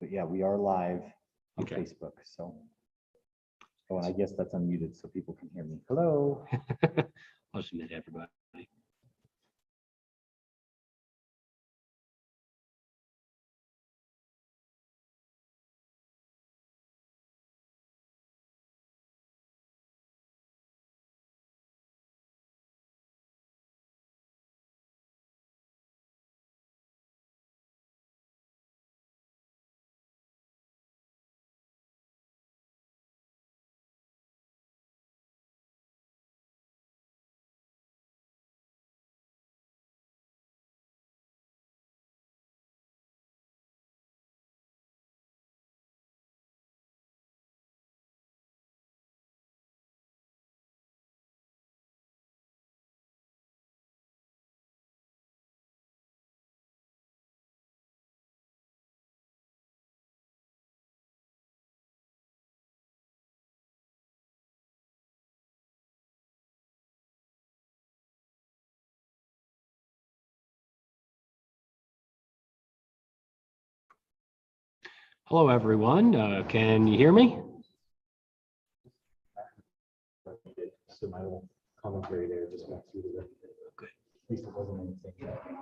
But yeah, we are live on Okay. Facebook. So, oh, and I guess that's unmuted so people can hear me. Hello. I'll just admit everybody. Hello, everyone. Can you hear me? So my little commentary there just went through the Good. At least it wasn't anything.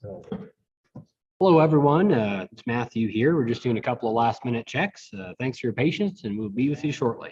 Hello, everyone. It's Matthew here. We're just doing a couple of last-minute checks. Thanks for your patience, and we'll be with you shortly.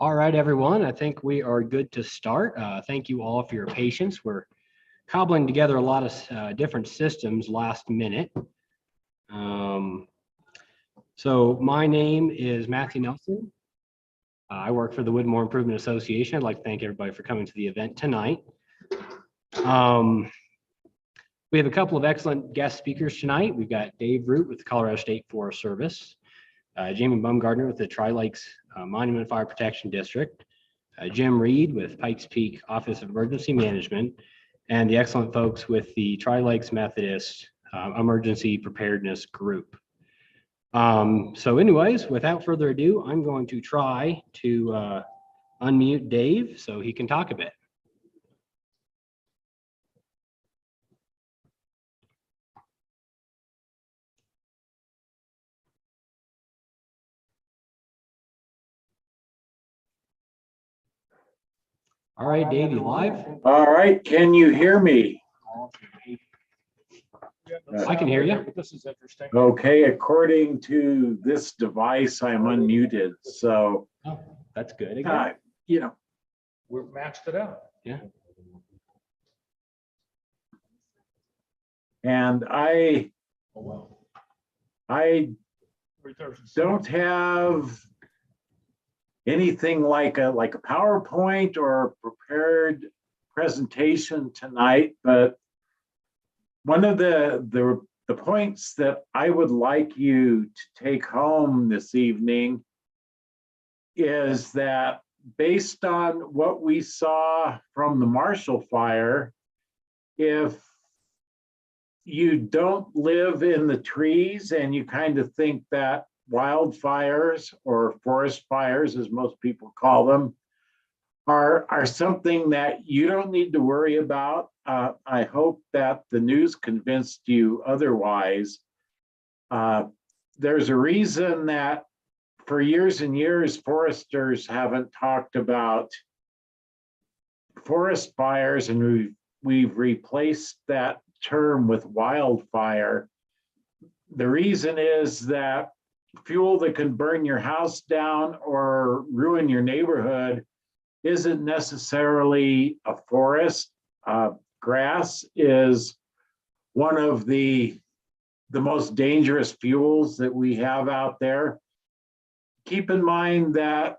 All right, everyone. I think we are good to start. Thank you all for your patience. We're cobbling together a lot of different systems last minute. So my name is Matthew Nelson. I work for the Woodmore Improvement Association. I'd like to thank everybody for coming to the event tonight. We have a couple of excellent guest speakers tonight. We've got Dave Root with the Colorado State Forest Service, Jamie Baumgardner with the Tri-Lakes Monument Fire Protection District, Jim Reed with Pikes Peak Office of Emergency Management, and the excellent folks with the Tri-Lakes Methodist Emergency Preparedness Group. So anyways, without further ado, I'm going to try to unmute Dave so he can talk a bit. All right, Dave, you live? All right, can you hear me? I can hear you. This is interesting. Okay, according to this device, I'm unmuted, so, Oh, that's good. Again. you know, We've maxed it out. Yeah. and I Oh, well. don't have anything like a PowerPoint or a prepared presentation tonight, but one of the points that I would like you to take home this evening is that based on what we saw from the Marshall Fire, if you don't live in the trees and you kind of think that wildfires or forest fires, as most people call them, are something that you don't need to worry about. I hope that the news convinced you otherwise. There's a reason that for years and years, foresters haven't talked about forest fires, and we've replaced that term with wildfire. The reason is that fuel that can burn your house down or ruin your neighborhood isn't necessarily a forest. Grass is one of the most dangerous fuels that we have out there. keep in mind that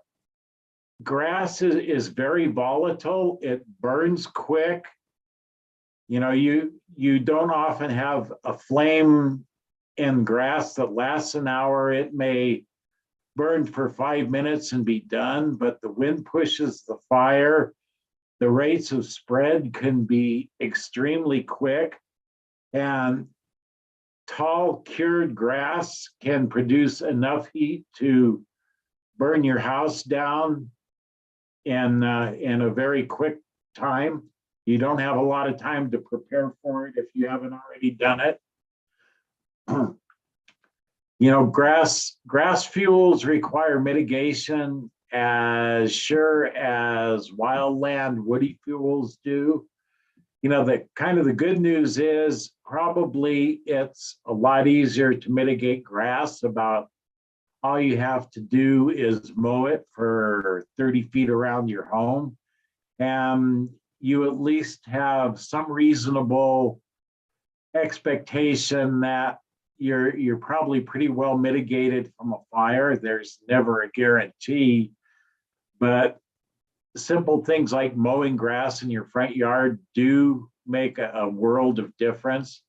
grass is very volatile. It burns quick. You know, you don't often have a flame in grass that lasts an hour. It may burn for 5 minutes and be done, but the wind pushes the fire. The rates of spread can be extremely quick, and tall cured grass can produce enough heat to burn your house down in a very quick time. You don't have a lot of time to prepare for it if you haven't already done it. You know, grass fuels require mitigation as sure as wildland woody fuels do. You know, the kind of the good news is probably it's a lot easier to mitigate grass. About all you have to do is mow it for 30 feet around your home, and you at least have some reasonable expectation that you're probably pretty well mitigated from a fire. There's never a guarantee, but simple things like mowing grass in your front yard do make a world of difference.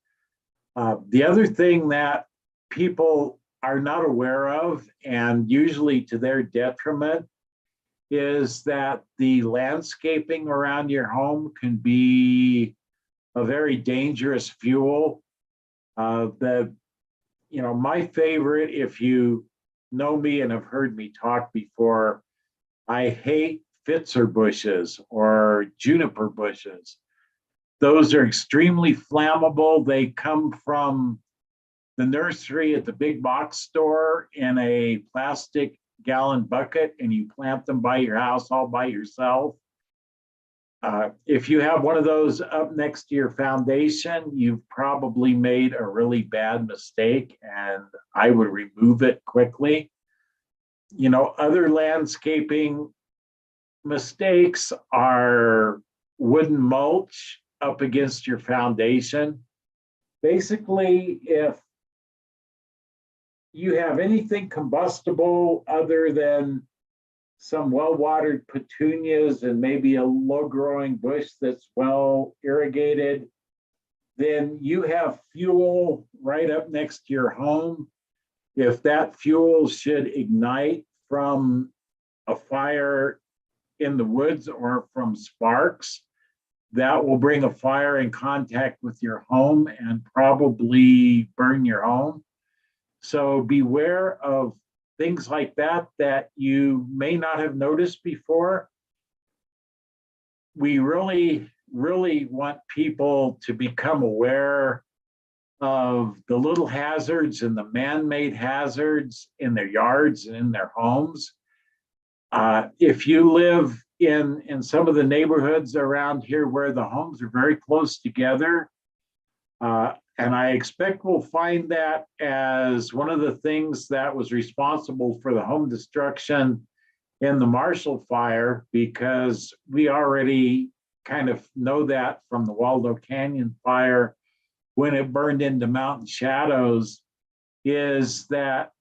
The other thing that people are not aware of, and usually to their detriment, is that the landscaping around your home can be a very dangerous fuel. My favorite, if you know me and have heard me talk before, I hate Pfister bushes or juniper bushes. Those are extremely flammable. They come from the nursery at the big box store in a plastic gallon bucket, and you plant them by your house all by yourself. If you have one of those up next to your foundation, you've probably made a really bad mistake, and I would remove it quickly. You know, other landscaping mistakes are wooden mulch up against your foundation. Basically, if you have anything combustible other than some well-watered petunias and maybe a low-growing bush that's well irrigated, then you have fuel right up next to your home. If that fuel should ignite from a fire in the woods or from sparks, that will bring a fire in contact with your home and probably burn your home. So beware of things like that that you may not have noticed before. We really, really want people to become aware of the little hazards and the man-made hazards in their yards and in their homes. If you live in some of the neighborhoods around here where the homes are very close together, and I expect we'll find that as one of the things that was responsible for the home destruction in the Marshall Fire, because we already kind of know that from the Waldo Canyon Fire when it burned into Mountain Shadows, is that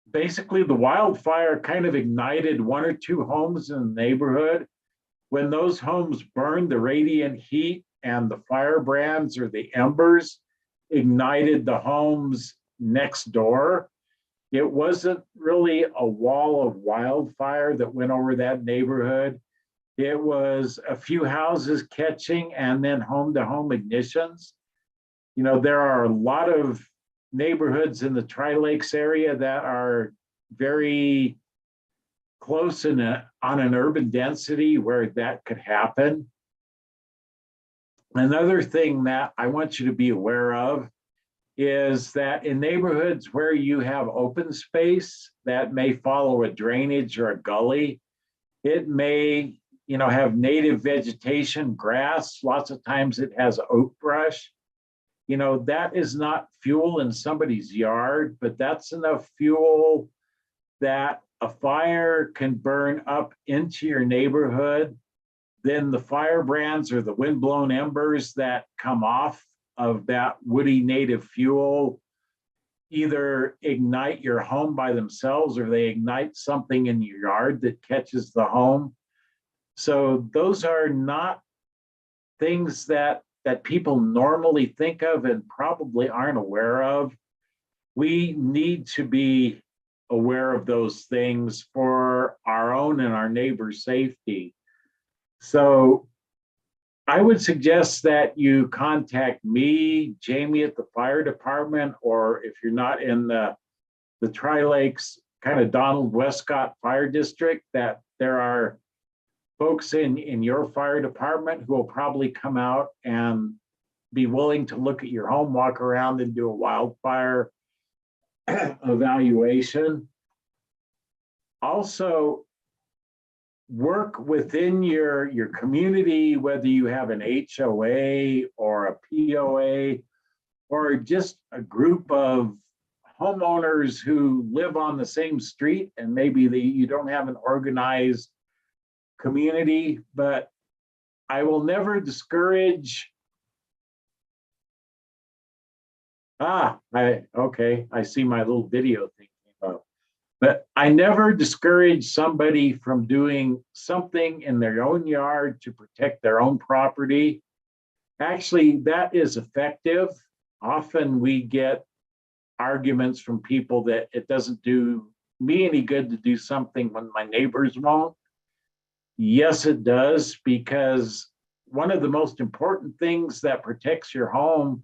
basically the wildfire kind of ignited one or two homes in the neighborhood. When those homes burned, the radiant heat and the firebrands or the embers ignited the homes next door. It wasn't really a wall of wildfire that went over that neighborhood. It was a few houses catching and then home-to-home ignitions. You know, there are a lot of neighborhoods in the Tri-Lakes area that are very close on an urban density where that could happen. Another thing that I want you to be aware of is that in neighborhoods where you have open space that may follow a drainage or a gully, it may, have native vegetation, grass. Lots of times it has oak brush. That is not fuel in somebody's yard, but that's enough fuel that a fire can burn up into your neighborhood. Then the firebrands or the windblown embers that come off of that woody native fuel either ignite your home by themselves or they ignite something in your yard that catches the home. So those are not things that people normally think of and probably aren't aware of. We need to be aware of those things for our own and our neighbors' safety. So I would suggest that you contact me, Jamie at the fire department, or if you're not in the Tri-Lakes kind of Donald Westcott Fire District, that there are folks in your fire department who will probably come out and be willing to look at your home, walk around and do a wildfire evaluation. Also, work within your community, whether you have an HOA or a POA or just a group of homeowners who live on the same street, and maybe you don't have an organized community. But I will never discourage. I see my little video thing came up. But I never discourage somebody from doing something in their own yard to protect their own property. Actually, that is effective. Often we get arguments from people that it doesn't do me any good to do something when my neighbors won't. Yes, it does, because one of the most important things that protects your home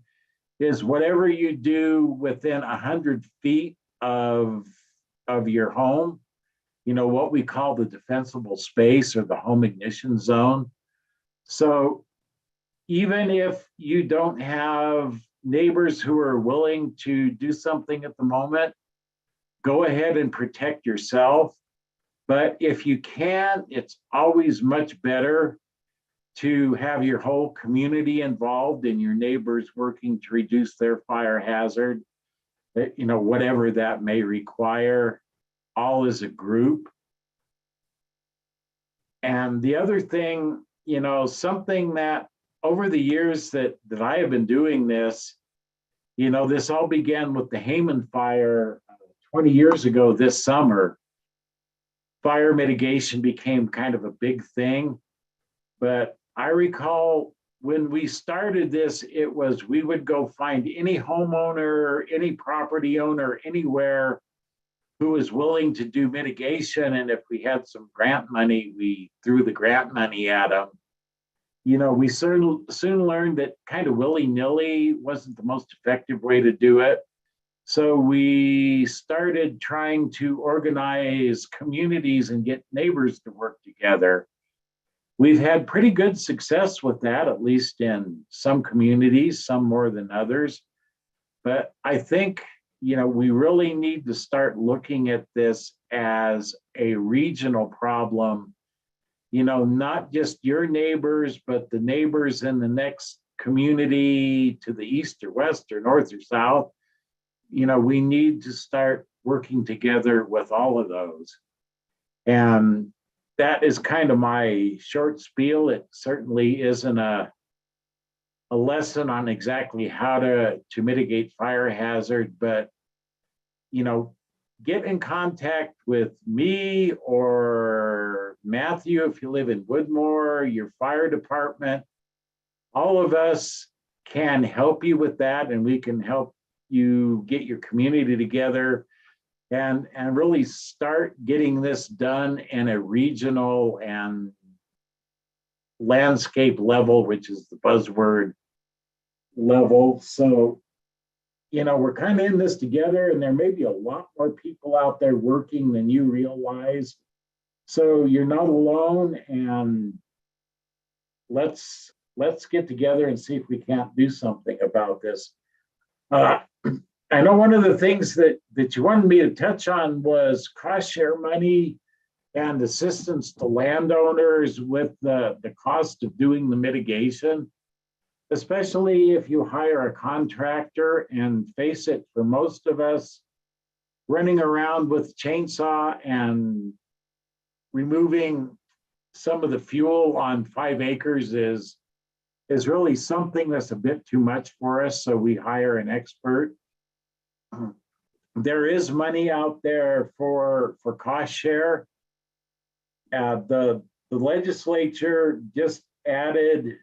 is whatever you do within 100 feet of your home, what we call the defensible space or the home ignition zone. So even if you don't have neighbors who are willing to do something at the moment, go ahead and protect yourself. But if you can, it's always much better to have your whole community involved and your neighbors working to reduce their fire hazard, whatever that may require, all as a group. And the other thing, something that over the years that I have been doing this, this all began with the Hayman fire 20 years ago this summer. Fire mitigation became kind of a big thing. But I recall when we started this, it was we would go find any homeowner, any property owner, anywhere who was willing to do mitigation. And if we had some grant money, we threw the grant money at them. We soon learned that kind of willy-nilly wasn't the most effective way to do it. So we started trying to organize communities and get neighbors to work together. We've had pretty good success with that, at least in some communities, some more than others. But I think, we really need to start looking at this as a regional problem, not just your neighbors, but the neighbors in the next community to the east or west or north or south. We need to start working together with all of those. And that is kind of my short spiel. It certainly isn't a lesson on exactly how to mitigate fire hazard, but get in contact with me or Matthew if you live in Woodmore, your fire department. All of us can help you with that, and we can help you get your community together and really start getting this done in a regional and landscape level, which is the buzzword level. So, we're kind of in this together, and there may be a lot more people out there working than you realize. So you're not alone, and let's get together and see if we can't do something about this. I know one of the things that you wanted me to touch on was cost share money and assistance to landowners with the cost of doing the mitigation, especially if you hire a contractor. And face it, for most of us, running around with chainsaw and removing some of the fuel on 5 acres is really something that's a bit too much for us. So we hire an expert. there is money out there for cost share. The legislature just added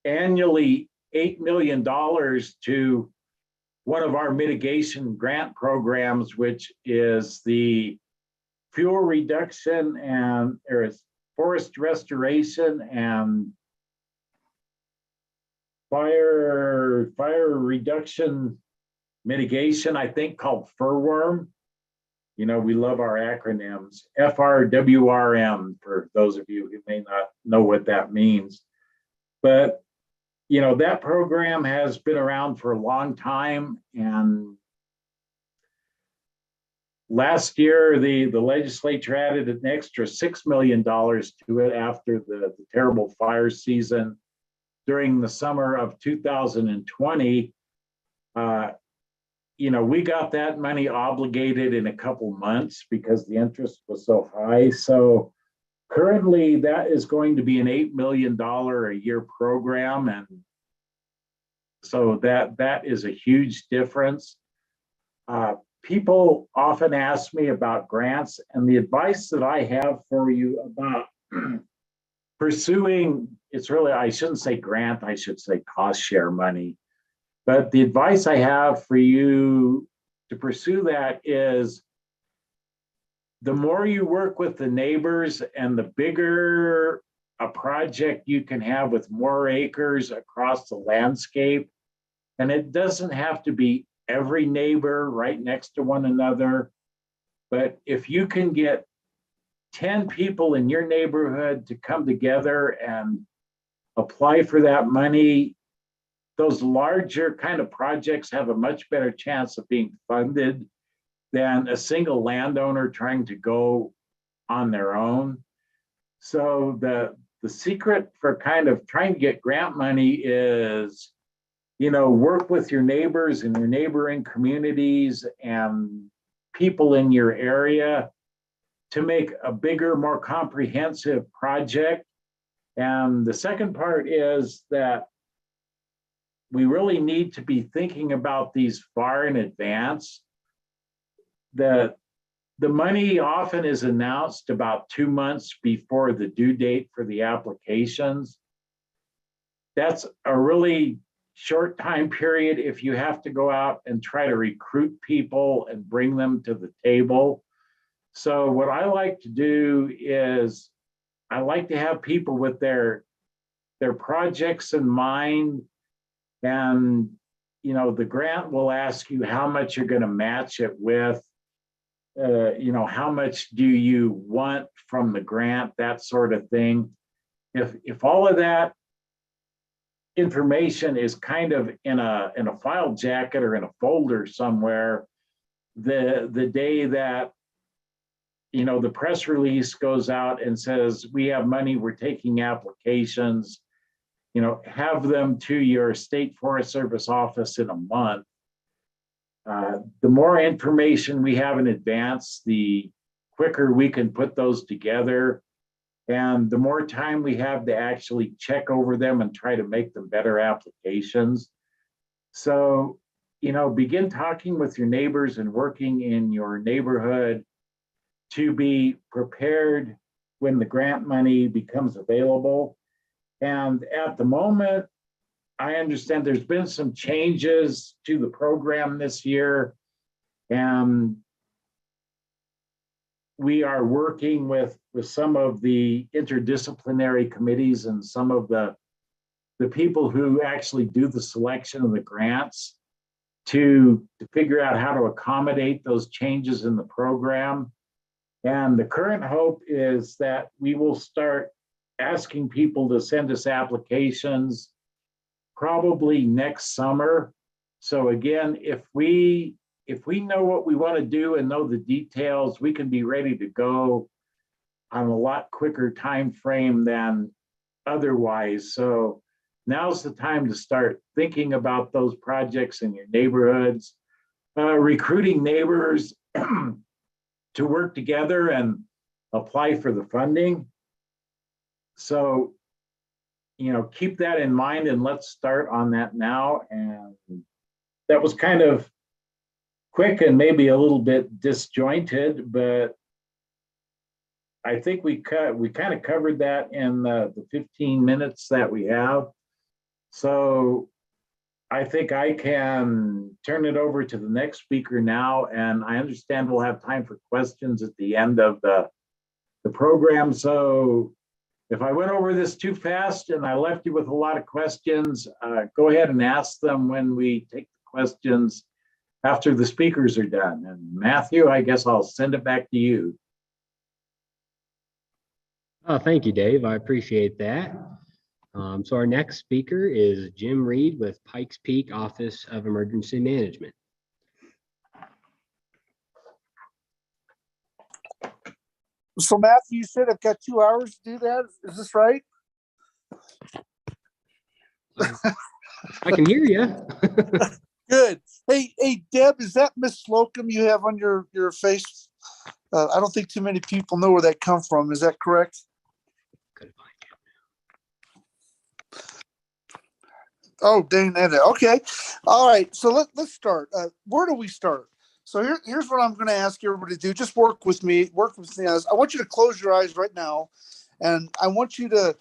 annually $8 million to one of our mitigation grant programs, which is the fuel reduction and there is forest restoration and fire reduction mitigation, I think called furworm. You know, we love our acronyms, FRWRM, for those of you who may not know what that means. But, you know, that program has been around for a long time. And last year, the legislature added an extra $6 million to it after the terrible fire season during the summer of 2020. You know, we got that money obligated in a couple months because the interest was so high. So currently that is going to be an $8 million a year program. And so that is a huge difference. People often ask me about grants, and the advice that I have for you about pursuing, it's really, I shouldn't say grant, I should say cost share money. But the advice I have for you to pursue that is the more you work with the neighbors and the bigger a project you can have with more acres across the landscape. And it doesn't have to be every neighbor right next to one another. But if you can get 10 people in your neighborhood to come together and apply for that money, those larger kind of projects have a much better chance of being funded than a single landowner trying to go on their own. So the secret for kind of trying to get grant money is, you know, work with your neighbors and your neighboring communities and people in your area to make a bigger, more comprehensive project. And the second part is that we really need to be thinking about these far in advance. The money often is announced about 2 months before the due date for the applications. That's a really short time period if you have to go out and try to recruit people and bring them to the table. So what I like to do is I like to have people with their projects in mind. And, you know, the grant will ask you how much you're going to match it with, you know, how much do you want from the grant, that sort of thing. If all of that information is kind of in a file jacket or in a folder somewhere, the day that, you know, the press release goes out and says, we have money, we're taking applications, you know, have them to your state Forest Service office in a month. The more information we have in advance, the quicker we can put those together. And the more time we have to actually check over them and try to make them better applications. So, you know, begin talking with your neighbors and working in your neighborhood to be prepared when the grant money becomes available. And at the moment, I understand there's been some changes to the program this year. And we are working with some of the interdisciplinary committees and some of the people who actually do the selection of the grants to figure out how to accommodate those changes in the program. And the current hope is that we will start asking people to send us applications probably next summer. So again, if we know what we want to do and know the details, we can be ready to go on a lot quicker time frame than otherwise. So now's the time to start thinking about those projects in your neighborhoods, recruiting neighbors to work together and apply for the funding. So, you know, keep that in mind and let's start on that now. And that was kind of quick and maybe a little bit disjointed, but I think we kind of covered that in the 15 minutes that we have. So I think I can turn it over to the next speaker now, and I understand we'll have time for questions at the end of the program. So if I went over this too fast and I left you with a lot of questions, go ahead and ask them when we take the questions after the speakers are done. And Matthew, I guess I'll send it back to you. Oh, thank you, Dave. I appreciate that. So our next speaker is Jim Reed with Pikes Peak Office of Emergency Management. So Matthew, you said I've got 2 hours to do that. Is this right? I can hear you. Good. Hey, Deb, is that Miss Slocum you have on your face? I don't think too many people know where that come from. Is that correct? Oh, dang that. Okay. All right. So let's start. Where do we start? So here's what I'm going to ask everybody to do. Just work with me. Work with me. I want you to close your eyes right now, and I want you to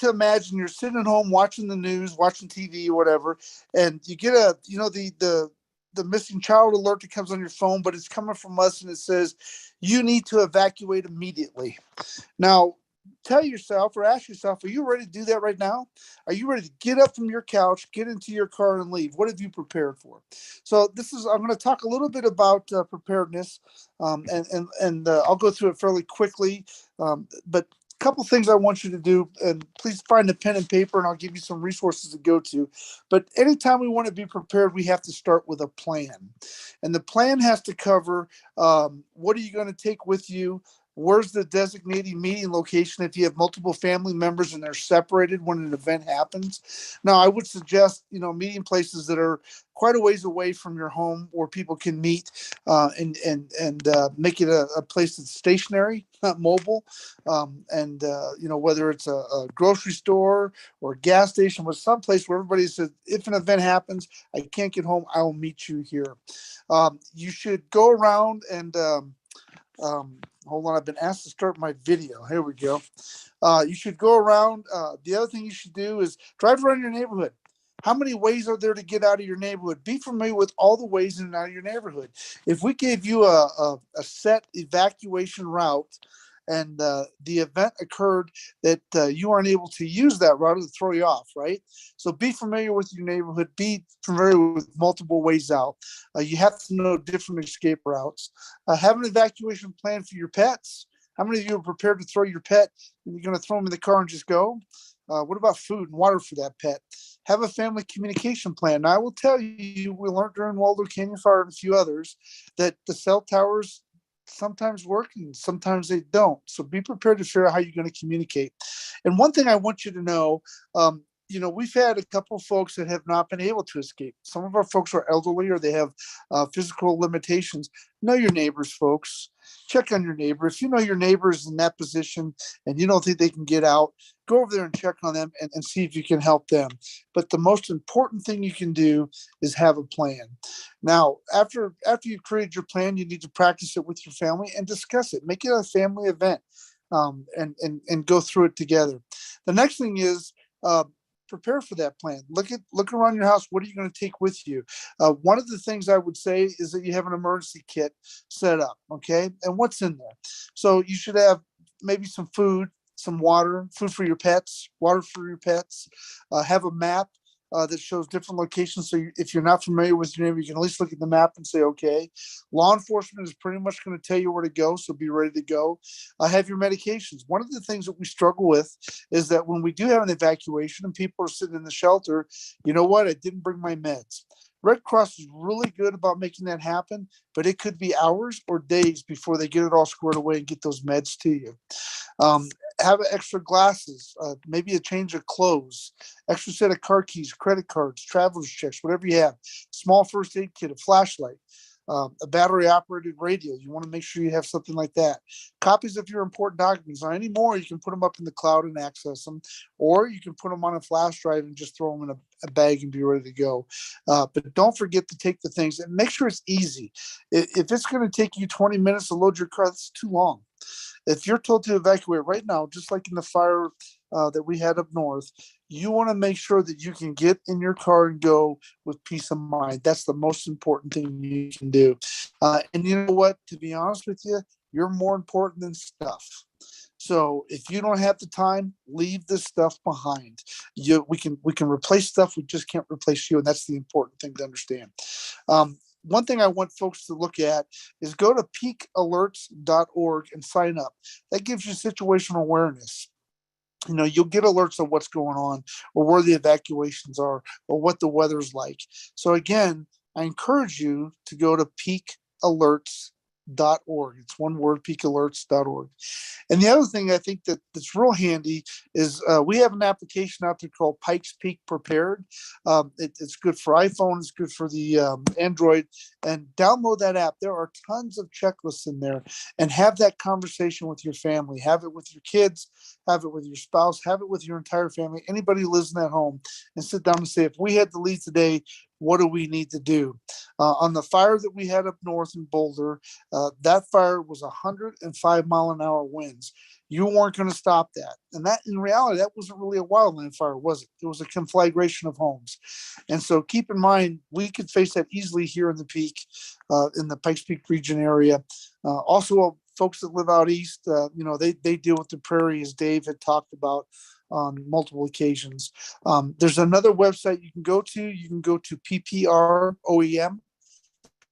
imagine you're sitting at home watching the news, watching TV or whatever, and you get the missing child alert that comes on your phone, but it's coming from us, and it says you need to evacuate immediately. Now, tell yourself or ask yourself, are you ready to do that right now? Are you ready to get up from your couch, get into your car and leave? What have you prepared for? So I'm going to talk a little bit about preparedness, and I'll go through it fairly quickly. But a couple things I want you to do, and please find a pen and paper, and I'll give you some resources to go to. But anytime we want to be prepared, we have to start with a plan. And the plan has to cover what are you going to take with you? Where's the designated meeting location if you have multiple family members and they're separated when an event happens? Now, I would suggest, meeting places that are quite a ways away from your home where people can meet and make it a place that's stationary, not mobile. Whether it's a grocery store or a gas station, or someplace where everybody says, if an event happens, I can't get home, I will meet you here. You should go around and hold on, I've been asked to start my video. Here we go. You should go around. The other thing you should do is drive around your neighborhood. How many ways are there to get out of your neighborhood? Be familiar with all the ways in and out of your neighborhood. If we gave you a set evacuation route and the event occurred that you aren't able to use that route, to throw you off, right? So be familiar with your neighborhood. Be familiar with multiple ways out. You have to know different escape routes. Have an evacuation plan for your pets. How many of you are prepared to throw your pet and you're going to throw them in the car and just go? What about food and water for that pet? Have a family communication plan. Now, I will tell you, we learned during Waldo Canyon Fire and a few others that the cell towers sometimes work and sometimes they don't. So be prepared to figure out how you're going to communicate. And one thing I want you to know, we've had a couple of folks that have not been able to escape. Some of our folks are elderly or they have physical limitations. Know your neighbors, folks. Check on your neighbor. If you know your neighbor is in that position and you don't think they can get out, go over there and check on them and see if you can help them. But the most important thing you can do is have a plan. Now, after you've created your plan, you need to practice it with your family and discuss it. Make it a family event and go through it together. The next thing is prepare for that plan. Look around your house. What are you going to take with you? One of the things I would say is that you have an emergency kit set up, okay? And what's in there? So you should have maybe some food, some water, food for your pets, water for your pets. Have a map that shows different locations. So if you're not familiar with your neighbor, you can at least look at the map and say, okay. Law enforcement is pretty much going to tell you where to go, so be ready to go. Have your medications. One of the things that we struggle with is that when we do have an evacuation and people are sitting in the shelter, you know what? I didn't bring my meds. Red Cross is really good about making that happen, but it could be hours or days before they get it all squared away and get those meds to you. Have extra glasses, maybe a change of clothes, extra set of car keys, credit cards, traveler's checks, whatever you have. Small first aid kit, a flashlight. A battery operated radio. You want to make sure you have something like that. Copies of your important documents. Now, anymore, you can put them up in the cloud and access them, or you can put them on a flash drive and just throw them in a bag and be ready to go. But don't forget to take the things and make sure it's easy. If it's going to take you 20 minutes to load your car, that's too long. If you're told to evacuate right now, just like in the fire that we had up north, you want to make sure that you can get in your car and go with peace of mind. That's the most important thing you can do. And you know what? To be honest with you, you're more important than stuff. So if you don't have the time, leave this stuff behind. We can replace stuff. We just can't replace you, and that's the important thing to understand. One thing I want folks to look at is go to peakalerts.org and sign up. That gives you situational awareness. You know, you'll get alerts of what's going on or where the evacuations are or what the weather's like. So again, I encourage you to go to peakalerts.org. It's one word, peakalerts.org. And the other thing I think that's real handy is we have an application out there called Pikes Peak Prepared. It's good for iPhone. It's good for the Android. And download that app. There are tons of checklists in there. And have that conversation with your family. Have it with your kids. Have it with your spouse. Have it with your entire family. Anybody who lives in that home. And sit down and say, if we had to leave today, what do we need to do? On the fire that we had up north in Boulder, that fire was 105-mile-an-hour winds. You weren't going to stop that. And that, in reality, that wasn't really a wildland fire, was it? It was a conflagration of homes. And so keep in mind, we could face that easily here in the Peak, in the Pikes Peak region area. Also, folks that live out east, they deal with the prairie, as Dave had talked about on multiple occasions. There's another website you can go to. You can go to PPROEM.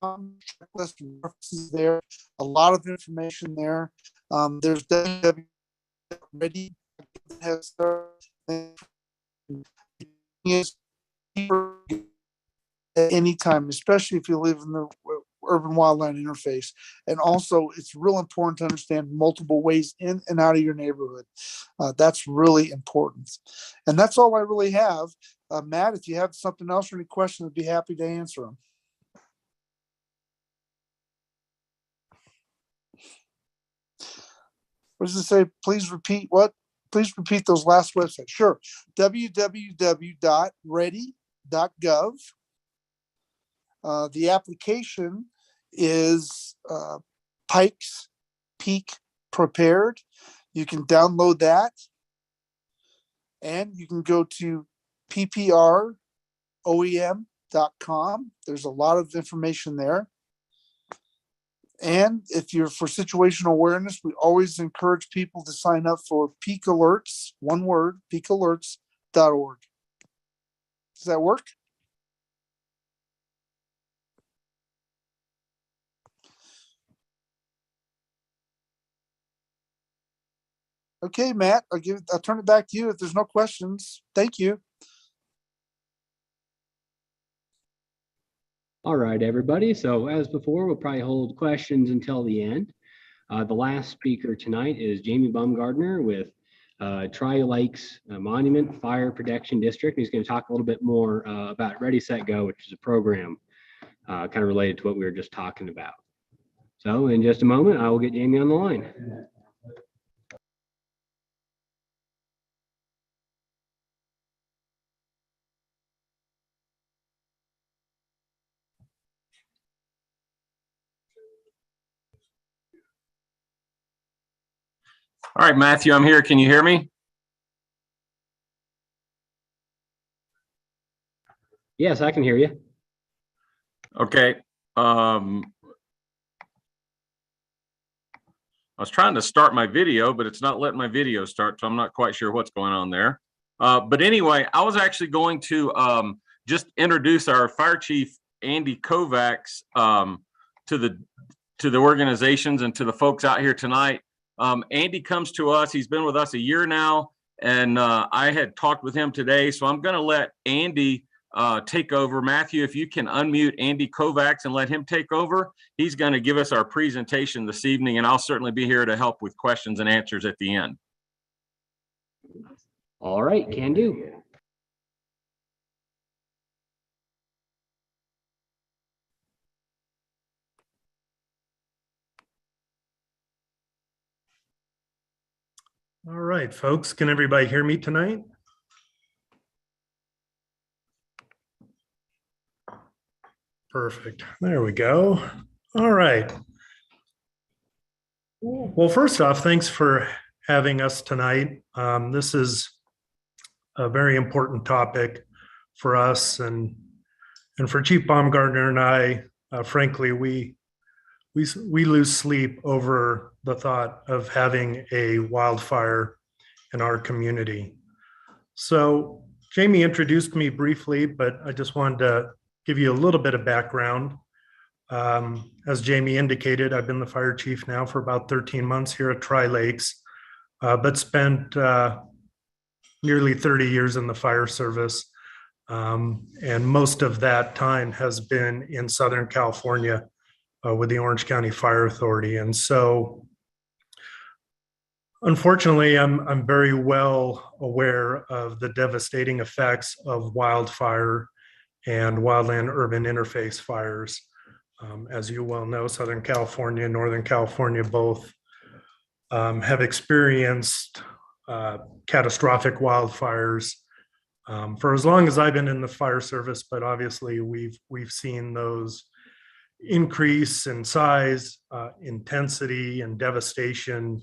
Checklist and references there. A lot of information there. There's www.ready has anytime, especially if you live in the urban wildland interface. And also, it's real important to understand multiple ways in and out of your neighborhood. That's really important. And that's all I really have. Matt, if you have something else or any questions, I'd be happy to answer them. What does it say? Please repeat what? Please repeat those last websites. Sure. www.ready.gov. The application is Pikes Peak Prepared. You can download that. And you can go to pproem.com. There's a lot of information there. And if you're for situational awareness, we always encourage people to sign up for Peak Alerts, one word, peakalerts.org. Does that work? Okay, Matt, I'll turn it back to you if there's no questions. Thank you. All right, everybody. So as before, we'll probably hold questions until the end. The last speaker tonight is Jamie Baumgardner with Tri-Lakes Monument Fire Protection District. He's going to talk a little bit more about Ready, Set, Go, which is a program kind of related to what we were just talking about. So in just a moment, I will get Jamie on the line. All right, Matthew, I'm here. Can you hear me? Yes, I can hear you. Okay. I was trying to start my video, but it's not letting my video start, so I'm not quite sure what's going on there. But anyway, I was actually going to just introduce our Fire Chief, Andy Kovacs, to the organizations and to the folks out here tonight. Andy comes to us. He's been with us a year now, and I had talked with him today. So I'm going to let Andy take over. Matthew, if you can unmute Andy Kovacs and let him take over, he's going to give us our presentation this evening, and I'll certainly be here to help with questions and answers at the end. All right, can do. All right, folks, can everybody hear me tonight? Perfect. There we go. All right. Well, first off, thanks for having us tonight. This is a very important topic for us and for Chief Baumgardner and I. Frankly, we lose sleep over the thought of having a wildfire in our community. So Jamie introduced me briefly, but I just wanted to give you a little bit of background. As Jamie indicated, I've been the fire chief now for about 13 months here at Tri-Lakes, but spent nearly 30 years in the fire service. And most of that time has been in Southern California with the Orange County Fire Authority. And so unfortunately, I'm very well aware of the devastating effects of wildfire and wildland-urban interface fires. As you well know, Southern California and Northern California both have experienced catastrophic wildfires for as long as I've been in the fire service, but obviously we've seen those increase in size, intensity, and devastation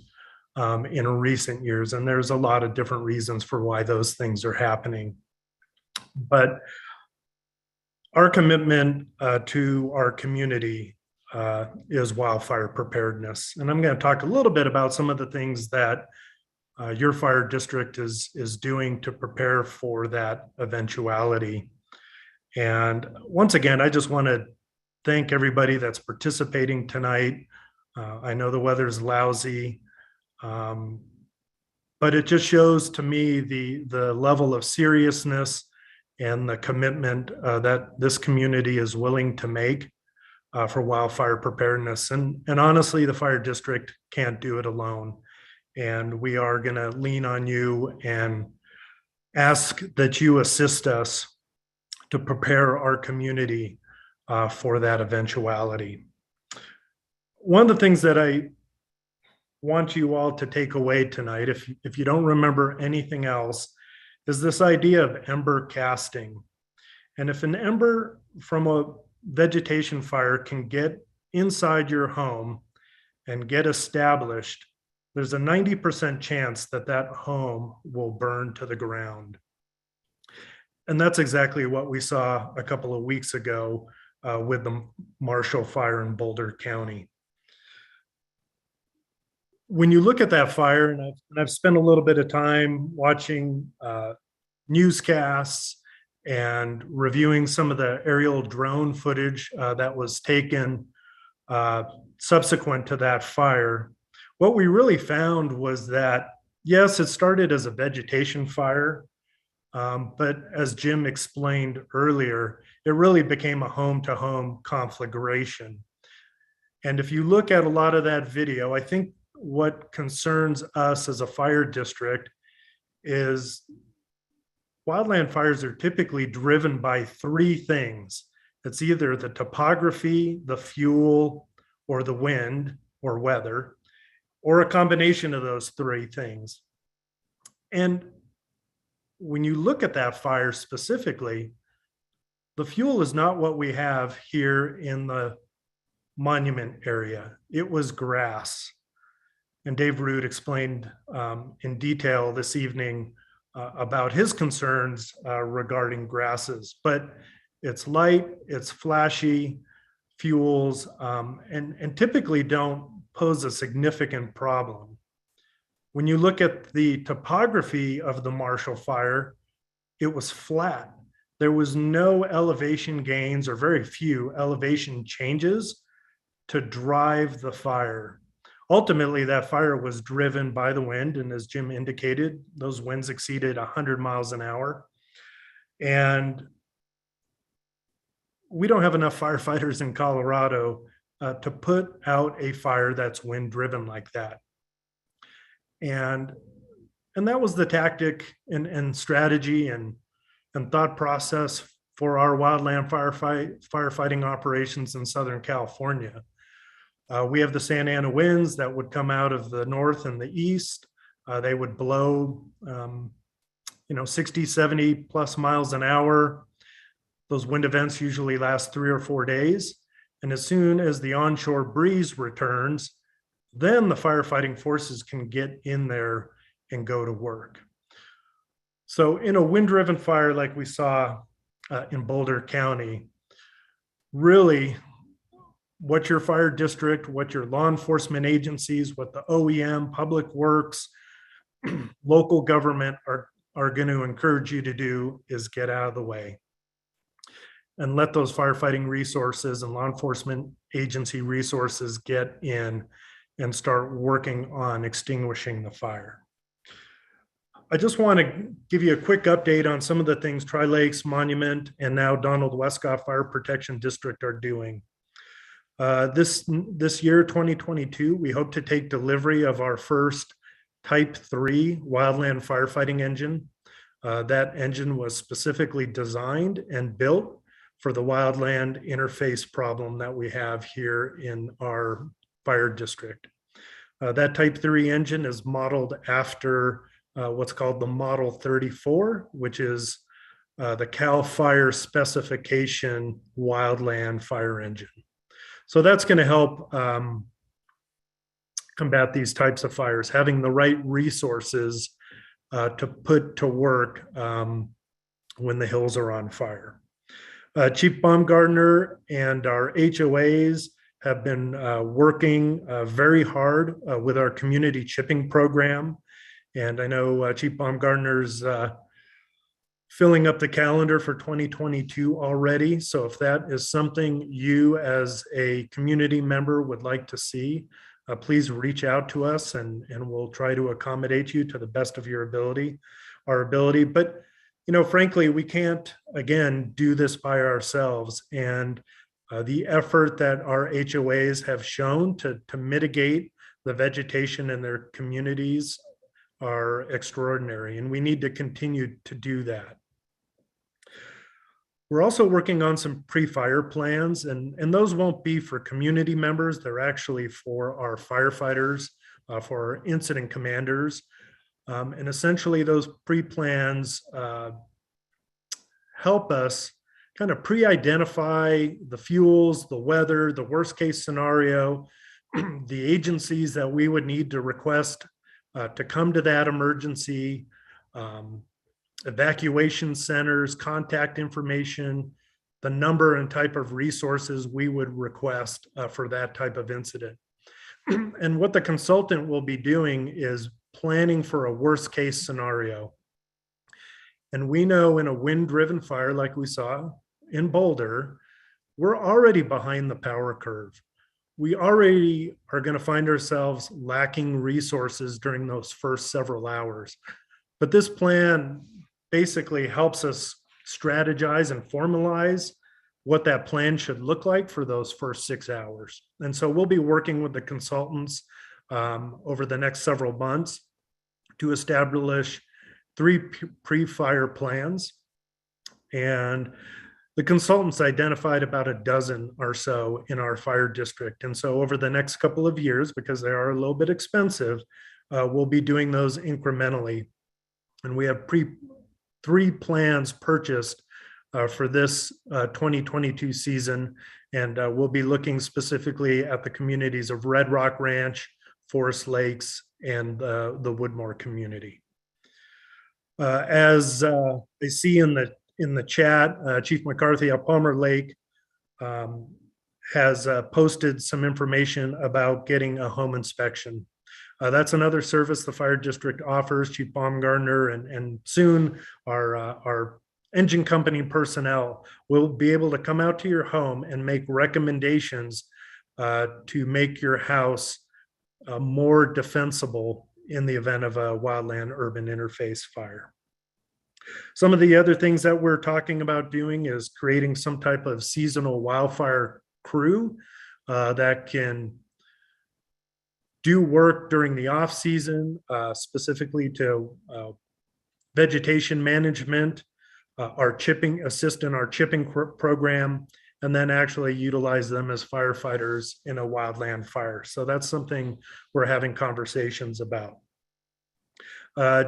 in recent years. And there's a lot of different reasons for why those things are happening. But our commitment to our community is wildfire preparedness. And I'm going to talk a little bit about some of the things that your fire district is doing to prepare for that eventuality. And once again, I just want to thank everybody that's participating tonight. I know the weather's lousy, but it just shows to me the level of seriousness and the commitment that this community is willing to make for wildfire preparedness. And honestly, the fire district can't do it alone. And we are going to lean on you and ask that you assist us to prepare our community for that eventuality. One of the things that I want you all to take away tonight, if you don't remember anything else, is this idea of ember casting. And if an ember from a vegetation fire can get inside your home and get established, there's a 90% chance that that home will burn to the ground. And that's exactly what we saw a couple of weeks ago with the Marshall Fire in Boulder County. When you look at that fire, and I've spent a little bit of time watching newscasts and reviewing some of the aerial drone footage that was taken subsequent to that fire, what we really found was that, yes, it started as a vegetation fire, but as Jim explained earlier, it really became a home-to-home conflagration. And if you look at a lot of that video, I think what concerns us as a fire district is wildland fires are typically driven by three things. It's either the topography, the fuel, or the wind or weather, or a combination of those three things. And when you look at that fire specifically, the fuel is not what we have here in the monument area. It was grass. And Dave Root explained in detail this evening about his concerns regarding grasses, but it's light, it's flashy fuels, and typically don't pose a significant problem. When you look at the topography of the Marshall Fire, it was flat. There was no elevation gains or very few elevation changes to drive the fire. Ultimately, that fire was driven by the wind, and as Jim indicated, those winds exceeded 100 miles an hour. And we don't have enough firefighters in Colorado to put out a fire that's wind-driven like that. And that was the tactic and strategy and thought process for our wildland firefighting operations in Southern California. We have the Santa Ana winds that would come out of the north and the east. They would blow, 60, 70 plus miles an hour. Those wind events usually last 3 or 4 days. And as soon as the onshore breeze returns, then the firefighting forces can get in there and go to work. So in a wind-driven fire like we saw in Boulder County, really what your fire district, what your law enforcement agencies, what the OEM, Public Works, local government are going to encourage you to do is get out of the way and let those firefighting resources and law enforcement agency resources get in and start working on extinguishing the fire. I just want to give you a quick update on some of the things Tri-Lakes, Monument, and now Donald Westcott Fire Protection District are doing. This year, 2022, we hope to take delivery of our first Type 3 wildland firefighting engine. That engine was specifically designed and built for the wildland interface problem that we have here in our fire district. That Type 3 engine is modeled after what's called the Model 34, which is the CAL FIRE specification wildland fire engine. So that's going to help combat these types of fires, having the right resources to put to work when the hills are on fire. Chief Baumgardner and our HOAs have been working very hard with our community chipping program. And I know Chief Baumgardner's filling up the calendar for 2022 already. So if that is something you as a community member would like to see, please reach out to us and we'll try to accommodate you to the best of our ability. But, frankly, we can't, again, do this by ourselves. And the effort that our HOAs have shown to mitigate the vegetation in their communities are extraordinary, and we need to continue to do that. We're also working on some pre-fire plans, and those won't be for community members. They're actually for our firefighters, for our incident commanders. And essentially those pre-plans help us kind of pre-identify the fuels, the weather, the worst case scenario, the agencies that we would need to request to come to that emergency, evacuation centers, contact information, the number and type of resources we would request for that type of incident. And what the consultant will be doing is planning for a worst case scenario. And we know in a wind-driven fire like we saw in Boulder, we're already behind the power curve. We already are going to find ourselves lacking resources during those first several hours. But this plan basically helps us strategize and formalize what that plan should look like for those first 6 hours. And so we'll be working with the consultants over the next several months to establish 3 pre-fire plans. And the consultants identified about a dozen or so in our fire district. And so over the next couple of years, because they are a little bit expensive, we'll be doing those incrementally. And we have 3 plans purchased for this 2022 season. And we'll be looking specifically at the communities of Red Rock Ranch, Forest Lakes, and the Woodmore community. As I see in the chat, Chief McCarthy at Palmer Lake has posted some information about getting a home inspection. That's another service the fire district offers. Chief Baumgardner and soon our engine company personnel will be able to come out to your home and make recommendations to make your house more defensible in the event of a wildland urban interface fire. Some of the other things that we're talking about doing is creating some type of seasonal wildfire crew that can do work during the off season, specifically to vegetation management, assist in our chipping program, and then actually utilize them as firefighters in a wildland fire. So that's something we're having conversations about.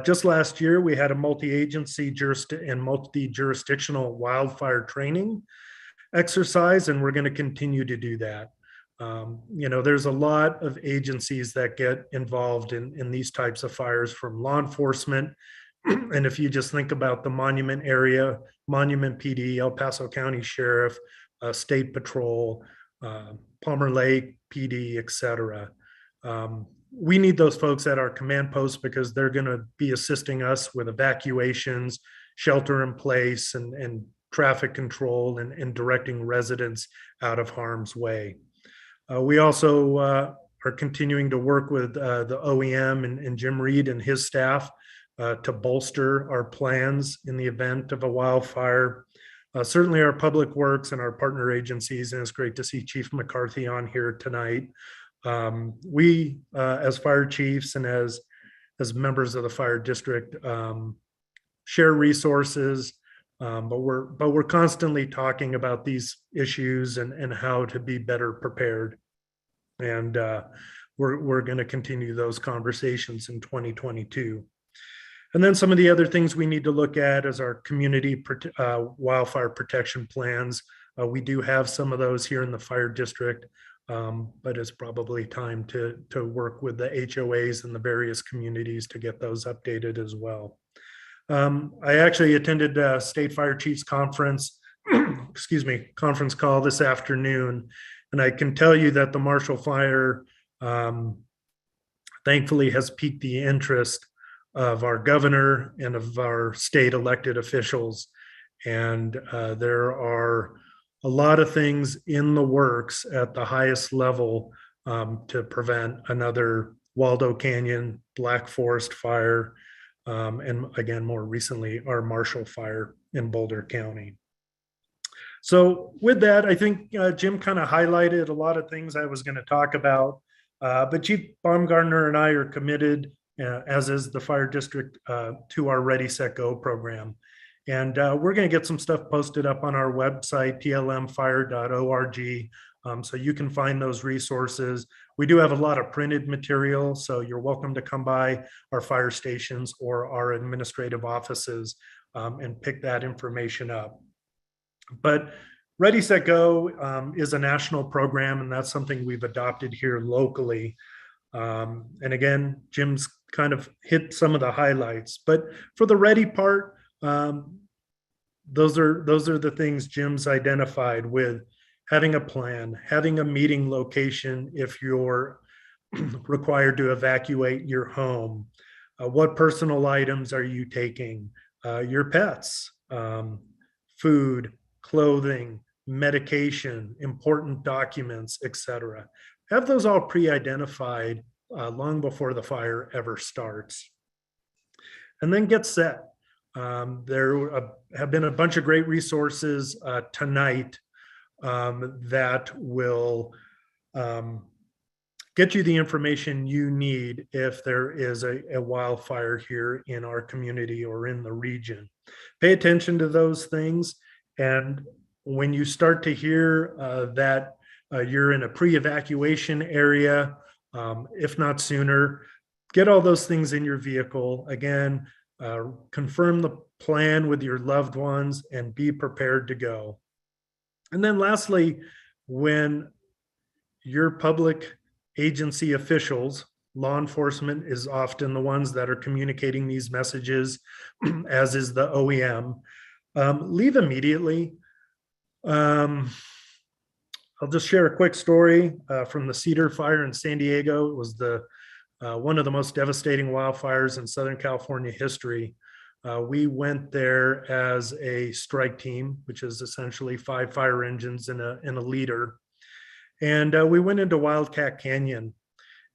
Just last year, we had a multi-agency and multi-jurisdictional wildfire training exercise, and we're going to continue to do that. There's a lot of agencies that get involved in these types of fires, from law enforcement. And if you just think about the Monument area, Monument PD, El Paso County Sheriff, State Patrol, Palmer Lake PD, etc. We need those folks at our command posts because they're going to be assisting us with evacuations, shelter in place, and traffic control, and directing residents out of harm's way. We also are continuing to work with the OEM and Jim Reed and his staff to bolster our plans in the event of a wildfire. Certainly our public works and our partner agencies, and it's great to see Chief McCarthy on here tonight. We, as fire chiefs and as members of the fire district, share resources, but we're constantly talking about these issues and how to be better prepared. And we're going to continue those conversations in 2022. And then some of the other things we need to look at is our community wildfire protection plans. We do have some of those here in the fire district, but it's probably time to work with the HOAs and the various communities to get those updated as well. I actually attended a State Fire Chiefs Conference, conference call this afternoon, and I can tell you that the Marshall Fire thankfully has piqued the interest of our governor and of our state elected officials. And there are a lot of things in the works at the highest level to prevent another Waldo Canyon, Black Forest fire, and again, more recently, our Marshall Fire in Boulder County. So with that, I think Jim kind of highlighted a lot of things I was going to talk about, but Chief Baumgardner and I are committed, as is the fire district, to our Ready, Set, Go program. And we're going to get some stuff posted up on our website, tlmfire.org, so you can find those resources. We do have a lot of printed material, so you're welcome to come by our fire stations or our administrative offices and pick that information up. But Ready, Set, Go is a national program, and that's something we've adopted here locally. And again, Jim's kind of hit some of the highlights, but for the ready part, those are the things Jim's identified, with having a plan, having a meeting location if you're required to evacuate your home. What personal items are you taking? Your pets, food, clothing, medication, important documents, etc. Have those all pre-identified long before the fire ever starts. And then get set. There have been a bunch of great resources tonight that will get you the information you need if there is a wildfire here in our community or in the region. Pay attention to those things. And when you start to hear that you're in a pre-evacuation area, if not sooner, get all those things in your vehicle. Again, confirm the plan with your loved ones and be prepared to go. And then lastly, when your public agency officials, law enforcement is often the ones that are communicating these messages, as is the OEM, leave immediately. I'll just share a quick story from the Cedar fire in San Diego. It was one of the most devastating wildfires in Southern California history. We went there as a strike team, which is essentially 5 fire engines and a leader. And we went into Wildcat Canyon,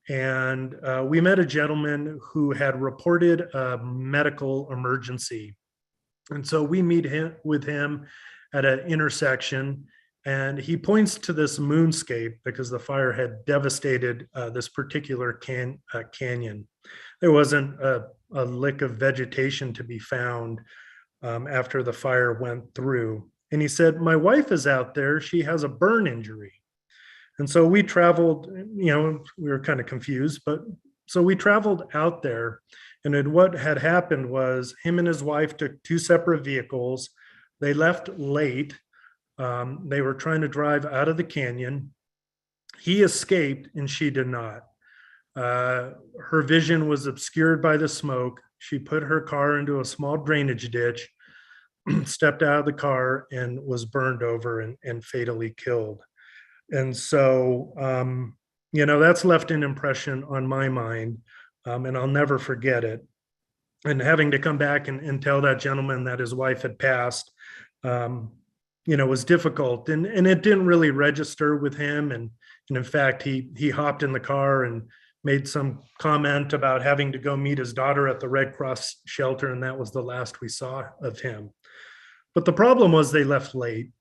and we met a gentleman who had reported a medical emergency. And so we meet with him at an intersection, and he points to this moonscape because the fire had devastated this particular canyon. There wasn't a lick of vegetation to be found after the fire went through. And he said, "My wife is out there. She has a burn injury." And so we traveled, we were kind of confused, but So we traveled out there, and then what had happened was him and his wife took two separate vehicles. They left late. They were trying to drive out of the canyon. He escaped and she did not. Her vision was obscured by the smoke. She put her car into a small drainage ditch, stepped out of the car, and was burned over and fatally killed. And so, that's left an impression on my mind, and I'll never forget it. And having to come back and tell that gentleman that his wife had passed, was difficult. And it didn't really register with him. And in fact, he hopped in the car and made some comment about having to go meet his daughter at the Red Cross shelter, and that was the last we saw of him. But the problem was they left late,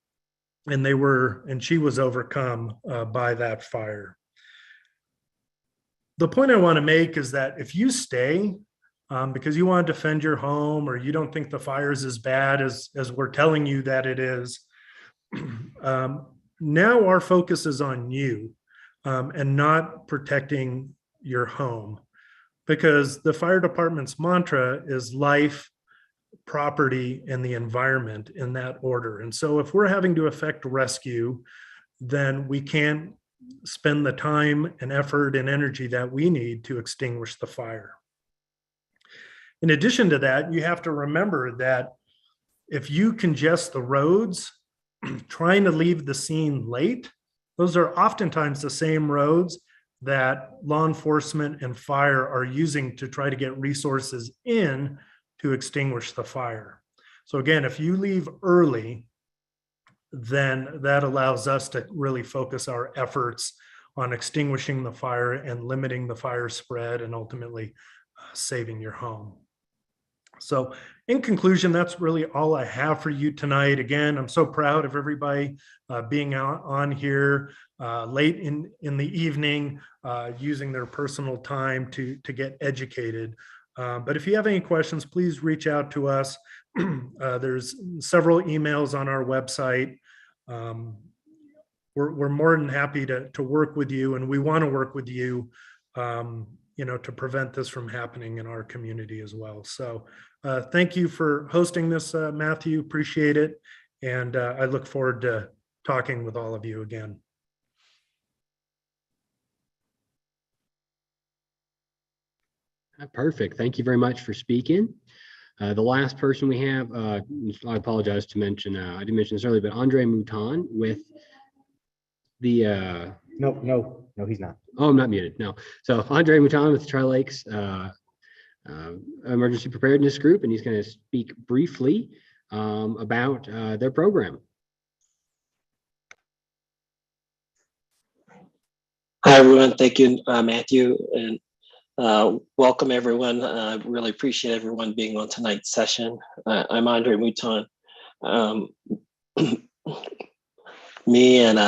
and she was overcome by that fire. The point I want to make is that if you stay because you want to defend your home, or you don't think the fire is as bad as we're telling you that it is, now our focus is on you and not protecting your home, because the fire department's mantra is life, property, and the environment, in that order. And so if we're having to effect rescue, then we can't spend the time and effort and energy that we need to extinguish the fire. In addition to that, you have to remember that if you congest the roads, trying to leave the scene late, those are oftentimes the same roads that law enforcement and fire are using to try to get resources in to extinguish the fire. So again, if you leave early, then that allows us to really focus our efforts on extinguishing the fire and limiting the fire spread, and ultimately saving your home. So in conclusion, that's really all I have for you tonight. Again, I'm so proud of everybody being out on here late in the evening, using their personal time to get educated. But if you have any questions, please reach out to us. There's several emails on our website. We're more than happy to work with you, and we want to work with you, to prevent this from happening in our community as well. So thank you for hosting this, Matthew. Appreciate it. And I look forward to talking with all of you again. Perfect. Thank you very much for speaking. The last person we have, I apologize to mention, I didn't mention this earlier, but Andre Mouton with the... No, he's not. Oh, I'm not muted. No. So Andre Mouton with the Tri-Lakes Emergency Preparedness Group, and he's going to speak briefly about their program. Hi, everyone. Thank you, Matthew, and welcome, everyone. I really appreciate everyone being on tonight's session. I'm Andre Mouton. Me and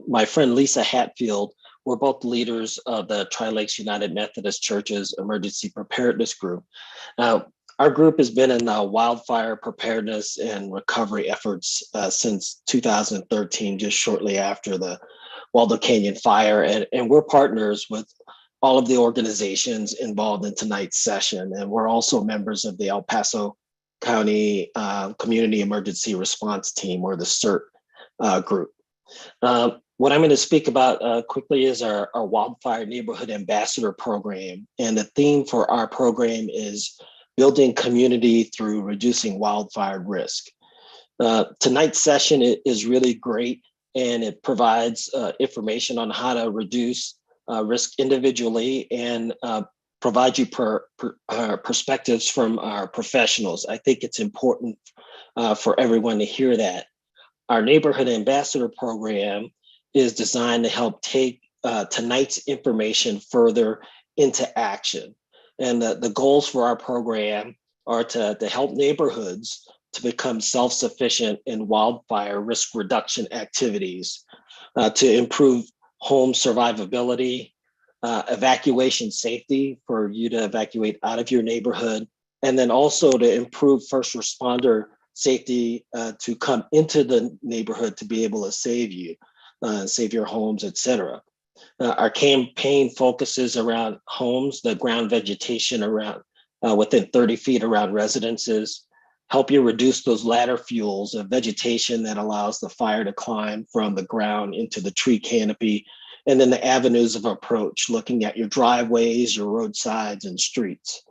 my friend Lisa Hatfield, we're both leaders of the Tri-Lakes United Methodist Church's Emergency Preparedness Group. Now, our group has been in wildfire preparedness and recovery efforts since 2013, just shortly after the Waldo Canyon fire. And we're partners with all of the organizations involved in tonight's session. And we're also members of the El Paso County Community Emergency Response Team, or the CERT group. What I'm going to speak about quickly is our Wildfire Neighborhood Ambassador Program. And the theme for our program is building community through reducing wildfire risk. Tonight's session is really great, and it provides information on how to reduce risk individually and provide you perspectives from our professionals. I think it's important for everyone to hear that. Our Neighborhood Ambassador Program is designed to help take tonight's information further into action. And the goals for our program are to help neighborhoods to become self-sufficient in wildfire risk reduction activities, to improve home survivability, evacuation safety for you to evacuate out of your neighborhood, and then also to improve first responder safety to come into the neighborhood to be able to save you, save your homes, etc. Our campaign focuses around homes, the ground vegetation around within 30 feet around residences, help you reduce those ladder fuels of vegetation that allows the fire to climb from the ground into the tree canopy, and then the avenues of approach, looking at your driveways, your roadsides, and streets.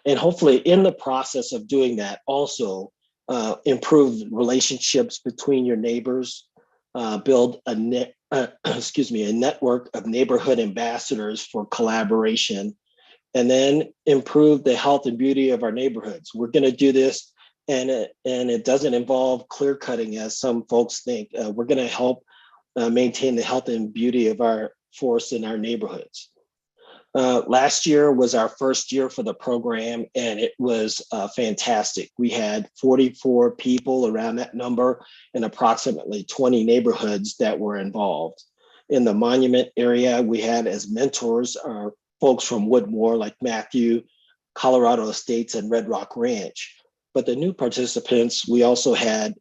And hopefully in the process of doing that, also improve relationships between your neighbors, build a network of neighborhood ambassadors for collaboration, and then improve the health and beauty of our neighborhoods. We're going to do this, and it doesn't involve clear cutting as some folks think. We're going to help maintain the health and beauty of our forests in our neighborhoods. Last year was our first year for the program, and it was fantastic. We had 44 people, around that number, in approximately 20 neighborhoods that were involved. In the monument area, we had as mentors folks from Woodmore like Matthew, Colorado Estates, and Red Rock Ranch. But the new participants, we also had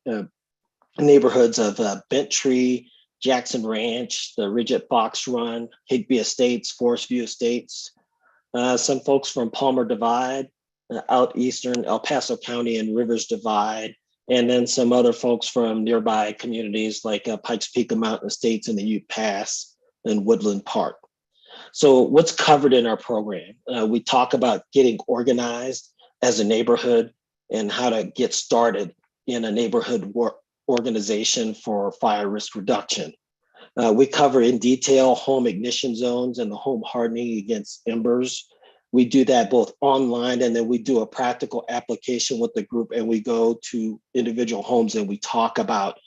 neighborhoods of Bent Tree, Jackson Ranch, the Ridge at Fox Run, Higbee Estates, Forest View Estates, some folks from Palmer Divide, out eastern El Paso County and Rivers Divide, and then some other folks from nearby communities like Pikes Peak and Mountain Estates in the Ute Pass and Woodland Park. So what's covered in our program? We talk about getting organized as a neighborhood and how to get started in a neighborhood organization for fire risk reduction. We cover in detail home ignition zones and the home hardening against embers. We do that both online, and then we do a practical application with the group, and we go to individual homes and we talk about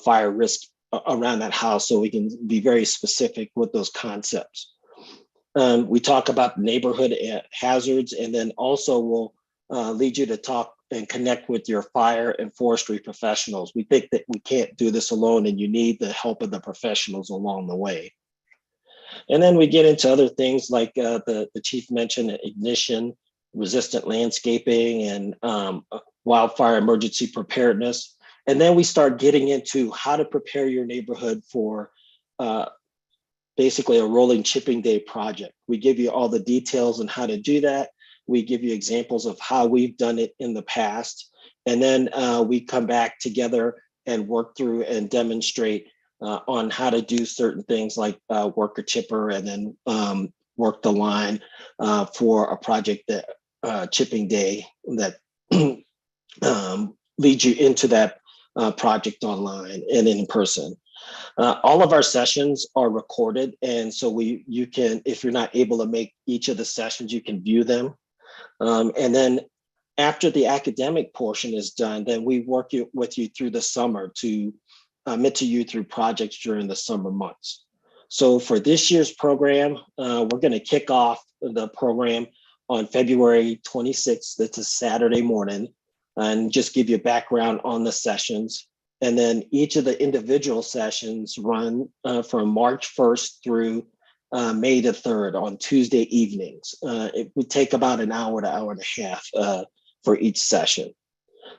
fire risk around that house, so we can be very specific with those concepts. We talk about neighborhood hazards, and then also we'll lead you to talk and connect with your fire and forestry professionals. We think that we can't do this alone, and you need the help of the professionals along the way. And then we get into other things like the chief mentioned, ignition, resistant landscaping, and wildfire emergency preparedness. And then we start getting into how to prepare your neighborhood for basically a rolling chipping day project. We give you all the details on how to do that. We give you examples of how we've done it in the past. And then we come back together and work through and demonstrate on how to do certain things like work a chipper, and then work the line for a project that chipping day that leads you into that project online and in person. All of our sessions are recorded, and so you can, if you're not able to make each of the sessions, you can view them. And then after the academic portion is done, then we work with you through the summer to mentor you through projects during the summer months. So for this year's program, we're going to kick off the program on February 26th. That's a Saturday morning, and just give you background on the sessions. And then each of the individual sessions run from March 1st through May the 3rd on Tuesday evenings. It would take about an hour to hour and a half for each session.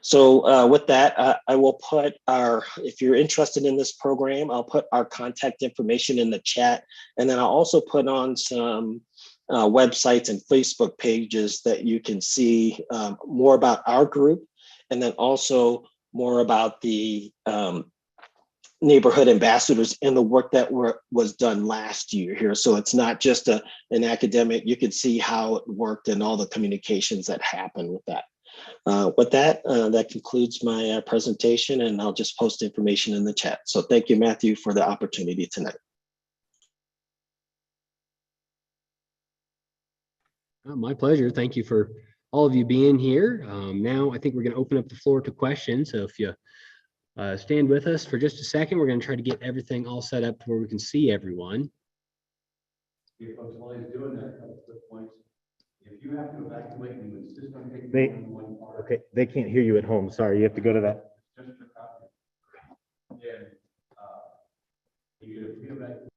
So with that, I will put if you're interested in this program, I'll put our contact information in the chat. And then I'll also put on some websites and Facebook pages that you can see more about our group, and then also more about the neighborhood ambassadors and the work that was done last year here. So it's not just an academic, you can see how it worked and all the communications that happened with that. With that, that concludes my presentation, and I'll just post information in the chat. So thank you, Matthew, for the opportunity tonight. My pleasure. Thank you for all of you being here. Now I think we're going to open up the floor to questions. So if you stand with us for just a second, we're going to try to get everything all set up to where we can see everyone. If folks, while he's doing that, a couple quick points. If you have to evacuate and you insist on taking one part, Okay, they can't hear you at home. Sorry, you have to go to that. just for copy. Then you evacuate.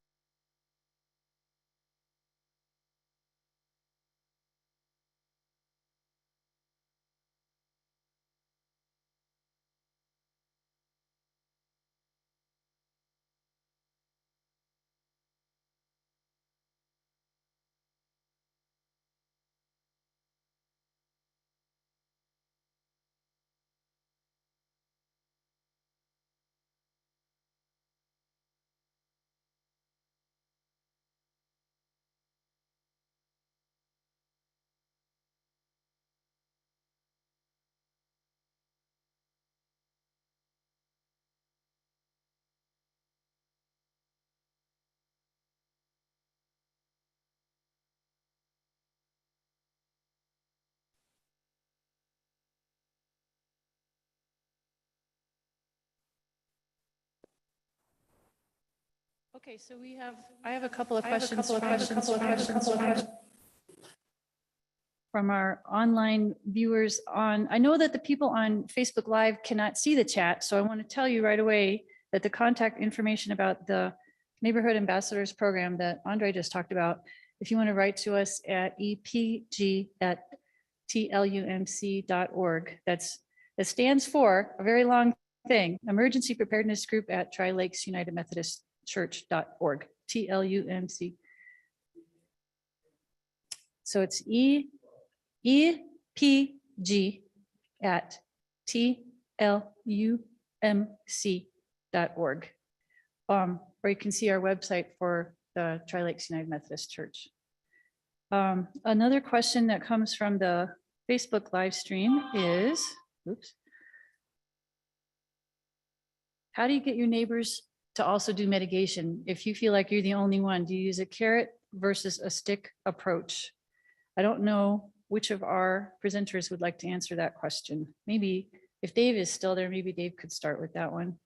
Okay, so I have a couple of questions from our online viewers on. I know that the people on Facebook Live cannot see the chat, so I want to tell you right away that the contact information about the Neighborhood Ambassadors Program that Andre just talked about, if you want to write to us at epg@tlumc.org. That stands for a very long thing, Emergency Preparedness Group at Tri-Lakes United Methodist Church.org, TLUMC. So it's EPG@TLUMC.org. Or you can see our website for the Tri-Lakes United Methodist Church. Another question that comes from the Facebook live stream is, oops. How do you get your neighbors to also do mitigation? If you feel like you're the only one, do you use a carrot versus a stick approach? I don't know which of our presenters would like to answer that question. Maybe if Dave is still there, maybe Dave could start with that one.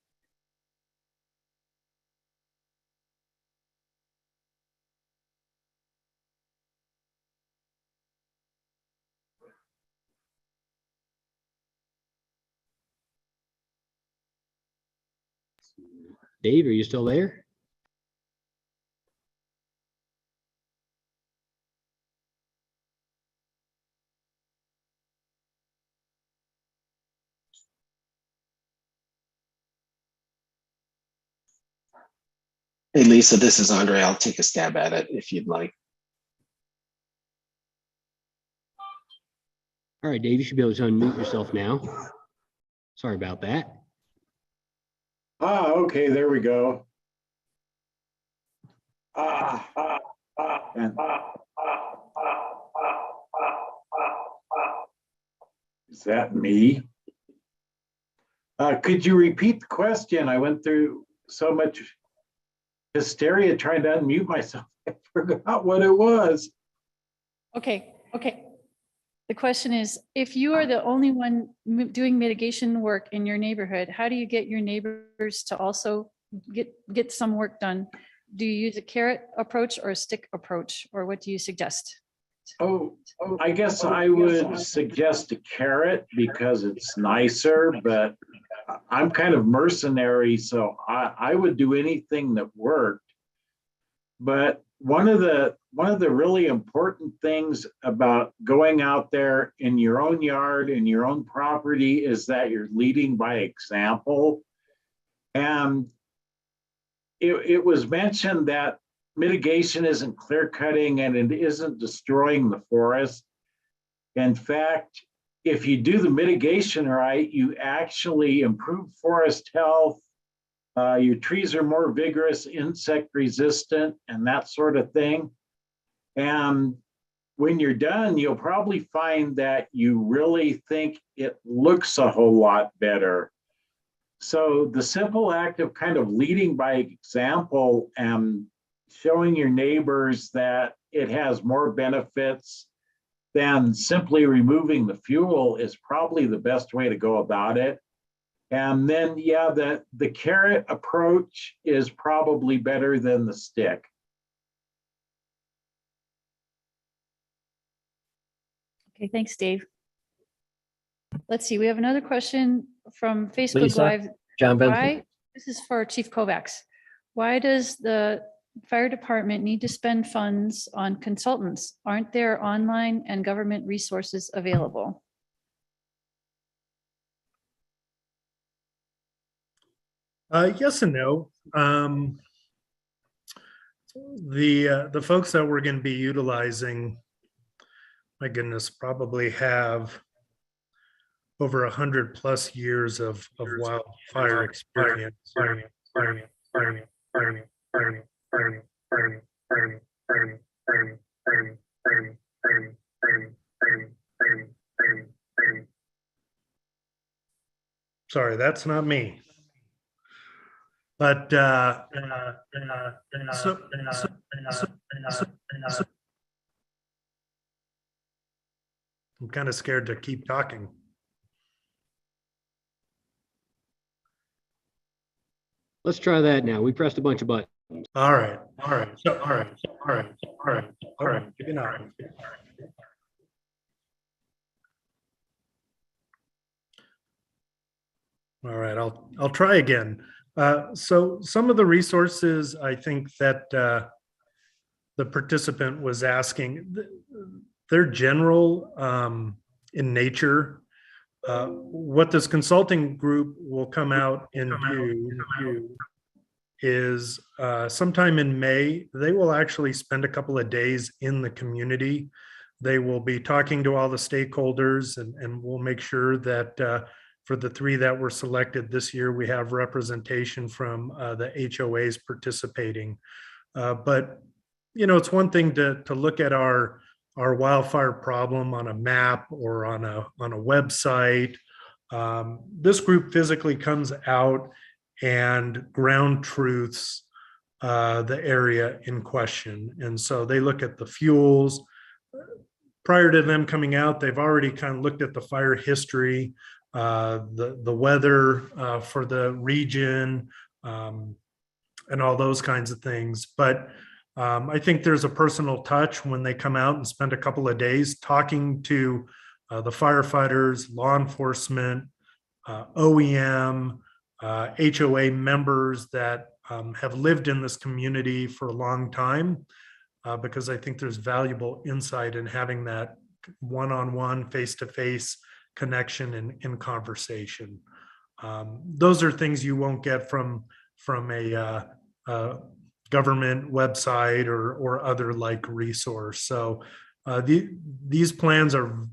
Dave, are you still there? Hey, Lisa, this is Andre. I'll take a stab at it if you'd like. All right, Dave, you should be able to unmute yourself now. Sorry about that. Okay, there we go. And is that me? Could you repeat the question? I went through so much hysteria trying to unmute myself. I forgot what it was. Okay. The question is, if you are the only one doing mitigation work in your neighborhood, how do you get your neighbors to also get some work done? Do you use a carrot approach or a stick approach, or what do you suggest? I guess I would suggest a carrot because it's nicer, but I'm kind of mercenary, so I would do anything that worked. But one of the really important things about going out there in your own yard, in your own property, is that you're leading by example. And it was mentioned that mitigation isn't clear cutting and it isn't destroying the forest. In fact, if you do the mitigation right, you actually improve forest health. Your trees are more vigorous, insect resistant, and that sort of thing. And when you're done, you'll probably find that you really think it looks a whole lot better. So the simple act of kind of leading by example and showing your neighbors that it has more benefits than simply removing the fuel is probably the best way to go about it. And then, yeah, the carrot approach is probably better than the stick. Okay, thanks, Dave. Let's see, we have another question from Facebook Lisa, Live. John Benson. Why, this is for Chief Kovacs. Why does the fire department need to spend funds on consultants? Aren't there online and government resources available? Yes and no. The folks that we're going to be utilizing, my goodness, probably have over 100+ years of wildfire experience. Sorry, that's not me. But I'm kind of scared to keep talking. Let's try that now. We pressed a bunch of buttons. All right, all right, so, all right, all right, all right, all right, maybe not. All right, I'll try again. So some of the resources I think that the participant was asking, they're general in nature. What this consulting group will come out and do is sometime in May, they will actually spend a couple of days in the community. They will be talking to all the stakeholders, and we'll make sure that for the 3 that were selected this year, we have representation from the HOAs participating. But you know, it's one thing to look at our wildfire problem on a map or on a website. This group physically comes out and ground truths the area in question. And so they look at the fuels. Prior to them coming out, they've already kind of looked at the fire history, the weather for the region, and all those kinds of things. But I think there's a personal touch when they come out and spend a couple of days talking to the firefighters, law enforcement, OEM, HOA members that have lived in this community for a long time, because I think there's valuable insight in having that one-on-one, face-to-face connection and conversation. Those are things you won't get from a government website or other like resource. So these plans are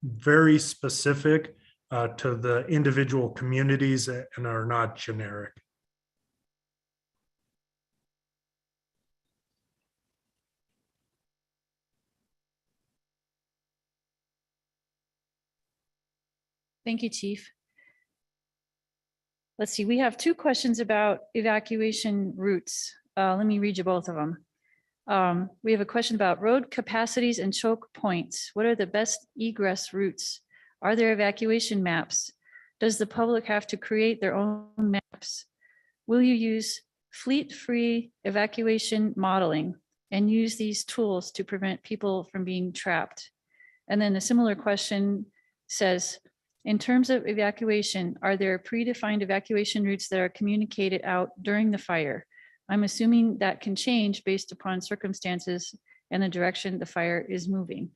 very specific to the individual communities and are not generic. Thank you, Chief. Let's see, we have 2 questions about evacuation routes. Let me read you both of them. We have a question about road capacities and choke points. What are the best egress routes? Are there evacuation maps? Does the public have to create their own maps? Will you use fleet-free evacuation modeling and use these tools to prevent people from being trapped? And then a similar question says, in terms of evacuation, are there predefined evacuation routes that are communicated out during the fire? I'm assuming that can change based upon circumstances and the direction the fire is moving.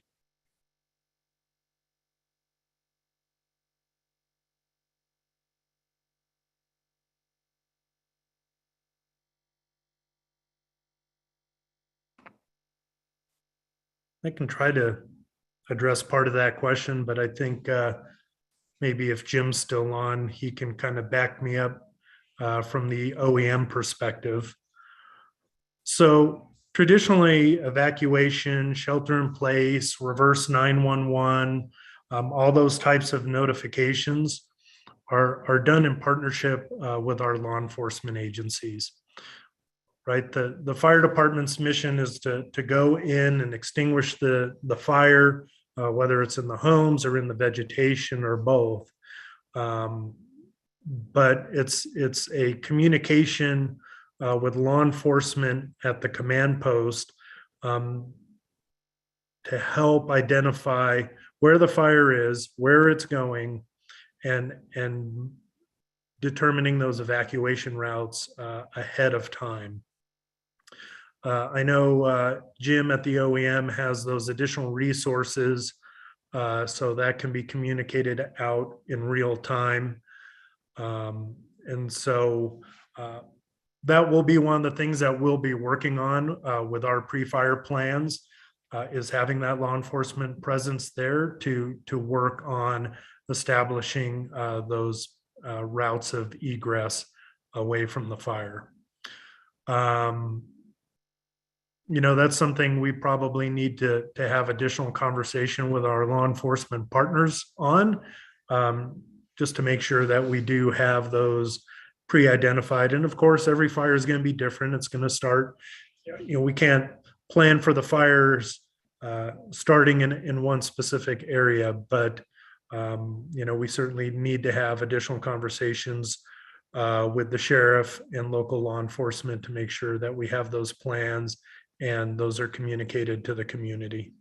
I can try to address part of that question, but I think maybe if Jim's still on, he can kind of back me up from the OEM perspective. So traditionally, evacuation, shelter in place, reverse 911, all those types of notifications are done in partnership with our law enforcement agencies. Right, the fire department's mission is to go in and extinguish the fire, whether it's in the homes or in the vegetation or both. But it's a communication with law enforcement at the command post to help identify where the fire is, where it's going, and determining those evacuation routes ahead of time. I know Jim at the OEM has those additional resources, so that can be communicated out in real time. And so that will be one of the things that we'll be working on with our pre-fire plans, is having that law enforcement presence there to work on establishing those routes of egress away from the fire. You know, that's something we probably need to have additional conversation with our law enforcement partners on, just to make sure that we do have those pre-identified. And of course, every fire is going to be different. It's going to start, you know, we can't plan for the fires starting in one specific area, but you know, we certainly need to have additional conversations with the sheriff and local law enforcement to make sure that we have those plans and those are communicated to the community.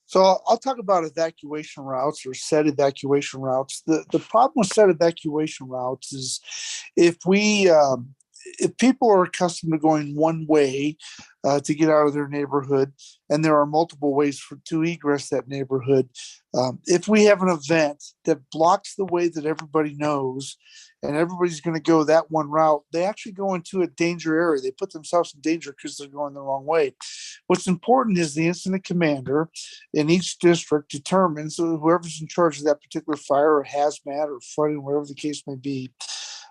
So I'll talk about evacuation routes or set evacuation routes. The problem with set evacuation routes is if people are accustomed to going one way to get out of their neighborhood, and there are multiple ways to egress that neighborhood, if we have an event that blocks the way that everybody knows, and everybody's going to go that one route, they actually go into a danger area. They put themselves in danger because they're going the wrong way. What's important is the incident commander in each district determines, whoever's in charge of that particular fire or hazmat or flooding, whatever the case may be,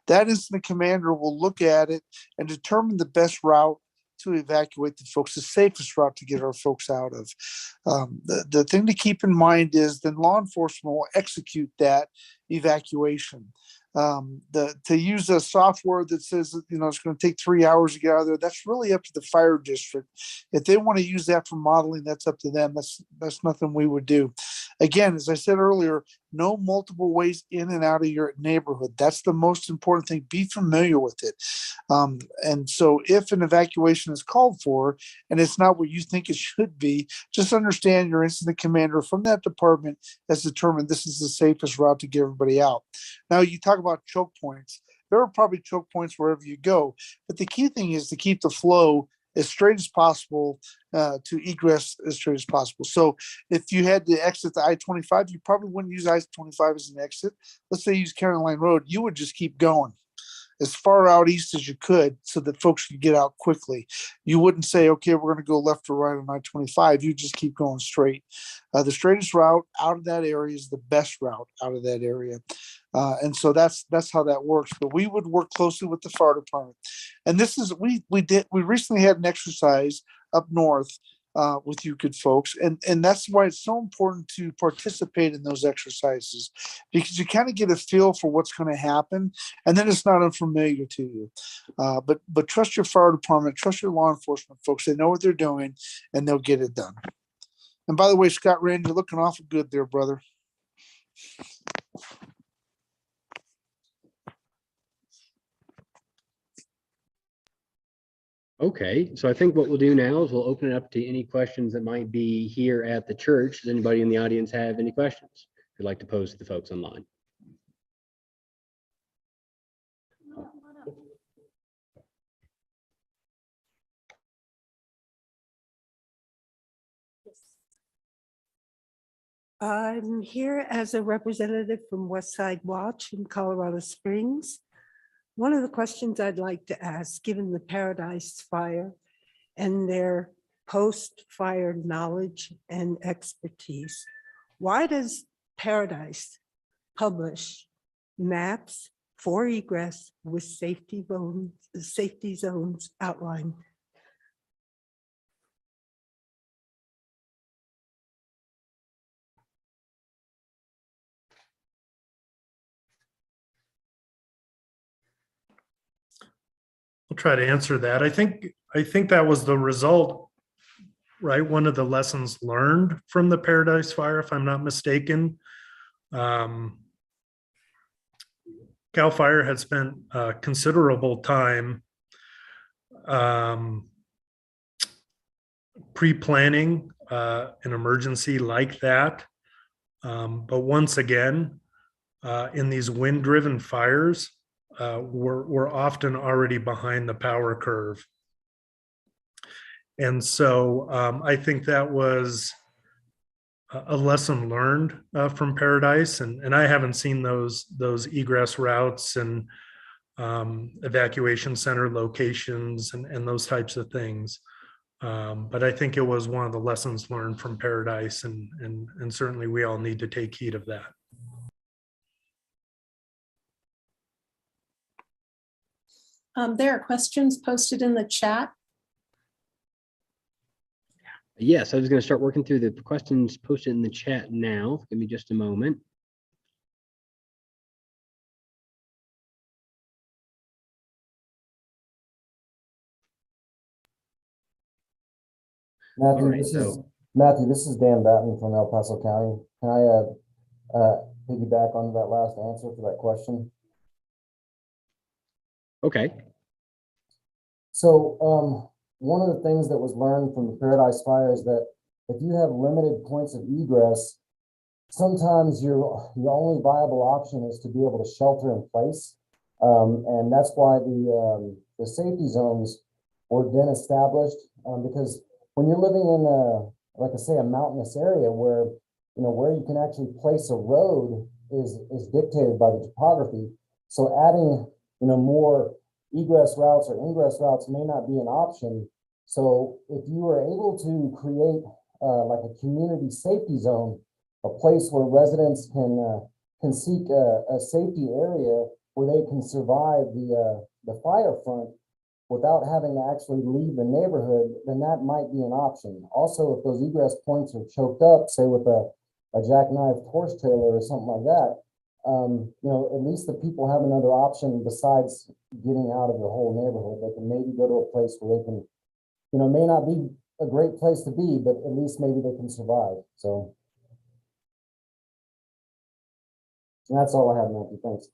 that incident commander will look at it and determine the best route to evacuate the folks, the safest route to get our folks out of. The thing to keep in mind is then law enforcement will execute that evacuation. To use a software that says, it's going to take 3 hours to get out of there, that's really up to the fire district. If they want to use that for modeling, that's up to them. That's nothing we would do. Again, as I said earlier, no multiple ways in and out of your neighborhood. That's the most important thing. Be familiar with it. And so if an evacuation is called for and it's not what you think it should be, just understand your incident commander from that department has determined this is the safest route to get everybody out. Now, you talk about choke points. There are probably choke points wherever you go, but the key thing is to keep the flow as straight as possible, to egress as straight as possible. So if you had to exit the I-25, you probably wouldn't use I-25 as an exit. Let's say you use County Line Road, you would just keep going as far out east as you could so that folks could get out quickly. You wouldn't say, okay, we're going to go left or right on I-25. You just keep going straight. The straightest route out of that area is the best route out of that area. And so that's how that works. But we would work closely with the fire department. And this is, we recently had an exercise up north with you good folks. And that's why it's so important to participate in those exercises, because you kind of get a feel for what's going to happen. And then it's not unfamiliar to you. But trust your fire department, trust your law enforcement folks. They know what they're doing and they'll get it done. And by the way, Scott Rand, you're looking awful good there, brother. Okay, so I think what we'll do now is we'll open it up to any questions that might be here at the church. Does anybody in the audience have any questions you'd like to pose to the folks online? I'm here as a representative from West Side Watch in Colorado Springs. One of the questions I'd like to ask, given the Paradise Fire and their post-fire knowledge and expertise, why does Paradise publish maps for egress with safety zones outlined? I'll try to answer that. I think that was the result, right? One of the lessons learned from the Paradise Fire, if I'm not mistaken. CAL FIRE had spent considerable time pre-planning an emergency like that. But once again, in these wind-driven fires, we're often already behind the power curve. And so I think that was a lesson learned from Paradise. And I haven't seen those egress routes and evacuation center locations and those types of things. But I think it was one of the lessons learned from Paradise, and certainly we all need to take heed of that. There are questions posted in the chat. Yes, I was going to start working through the questions posted in the chat now. Give me just a moment. Matthew, All right, this is Dan Batten from El Paso County. Can I piggyback onto that last answer for that question. Okay. So one of the things that was learned from the Paradise Fire is that if you have limited points of egress, sometimes your only viable option is to be able to shelter in place. And that's why the safety zones were then established, because when you're living in like I say, a mountainous area where, where you can actually place a road is dictated by the topography. So adding, more egress routes or ingress routes may not be an option. So if you are able to create like a community safety zone, a place where residents can seek a safety area where they can survive the fire front without having to actually leave the neighborhood, then that might be an option. Also, if those egress points are choked up, say with a jackknifed horse trailer or something like that, at least the people have another option besides getting out of the whole neighborhood. They can maybe go to a place where they can, may not be a great place to be, but at least maybe they can survive. So that's all I have, Matthew. Thanks.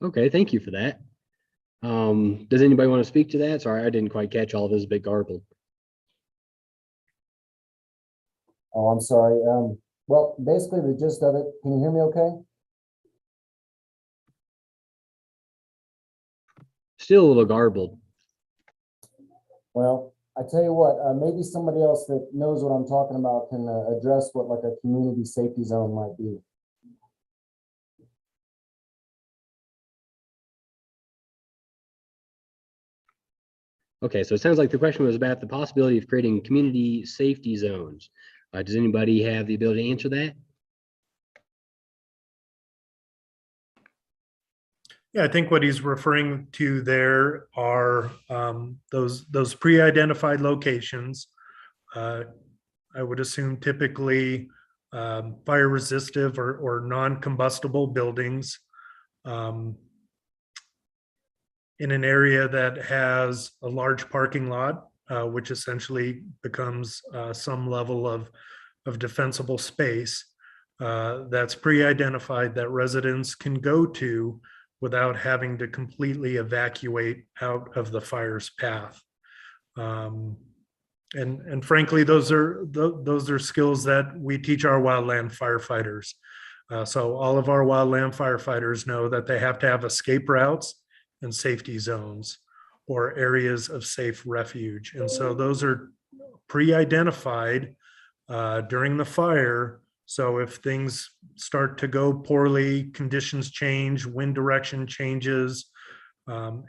Okay, thank you for that. Does anybody want to speak to that? Sorry, I didn't quite catch all of this big garbled. Oh, I'm sorry. Well, basically the gist of it, can you hear me okay? Still a little garbled. Well, I tell you what, maybe somebody else that knows what I'm talking about can address what like a community safety zone might be. Okay, so it sounds like the question was about the possibility of creating community safety zones. Does anybody have the ability to answer that? Yeah, I think what he's referring to there are those pre-identified locations. I would assume typically fire resistive or non-combustible buildings in an area that has a large parking lot, which essentially becomes some level of defensible space that's pre-identified that residents can go to without having to completely evacuate out of the fire's path. And frankly, those are skills that we teach our wildland firefighters. So all of our wildland firefighters know that they have to have escape routes and safety zones or areas of safe refuge. And so those are pre-identified during the fire. So if things start to go poorly, conditions change, wind direction changes,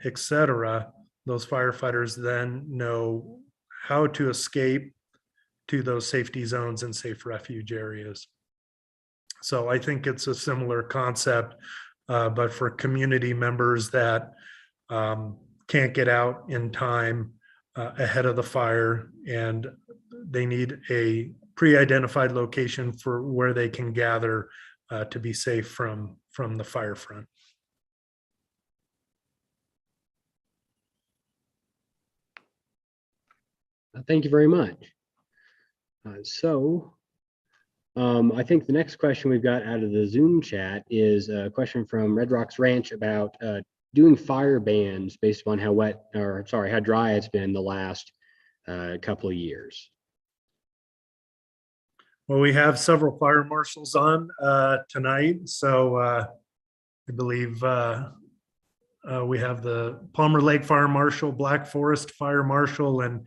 etc., those firefighters then know how to escape to those safety zones and safe refuge areas. So I think it's a similar concept, but for community members that can't get out in time ahead of the fire, and they need a pre-identified location for where they can gather to be safe from the fire front. Thank you very much. I think the next question we've got out of the Zoom chat is a question from Red Rocks Ranch about doing fire bans based upon how how dry it's been the last couple of years. Well, we have several fire marshals on tonight, so I believe we have the Palmer Lake Fire Marshal, Black Forest Fire Marshal, and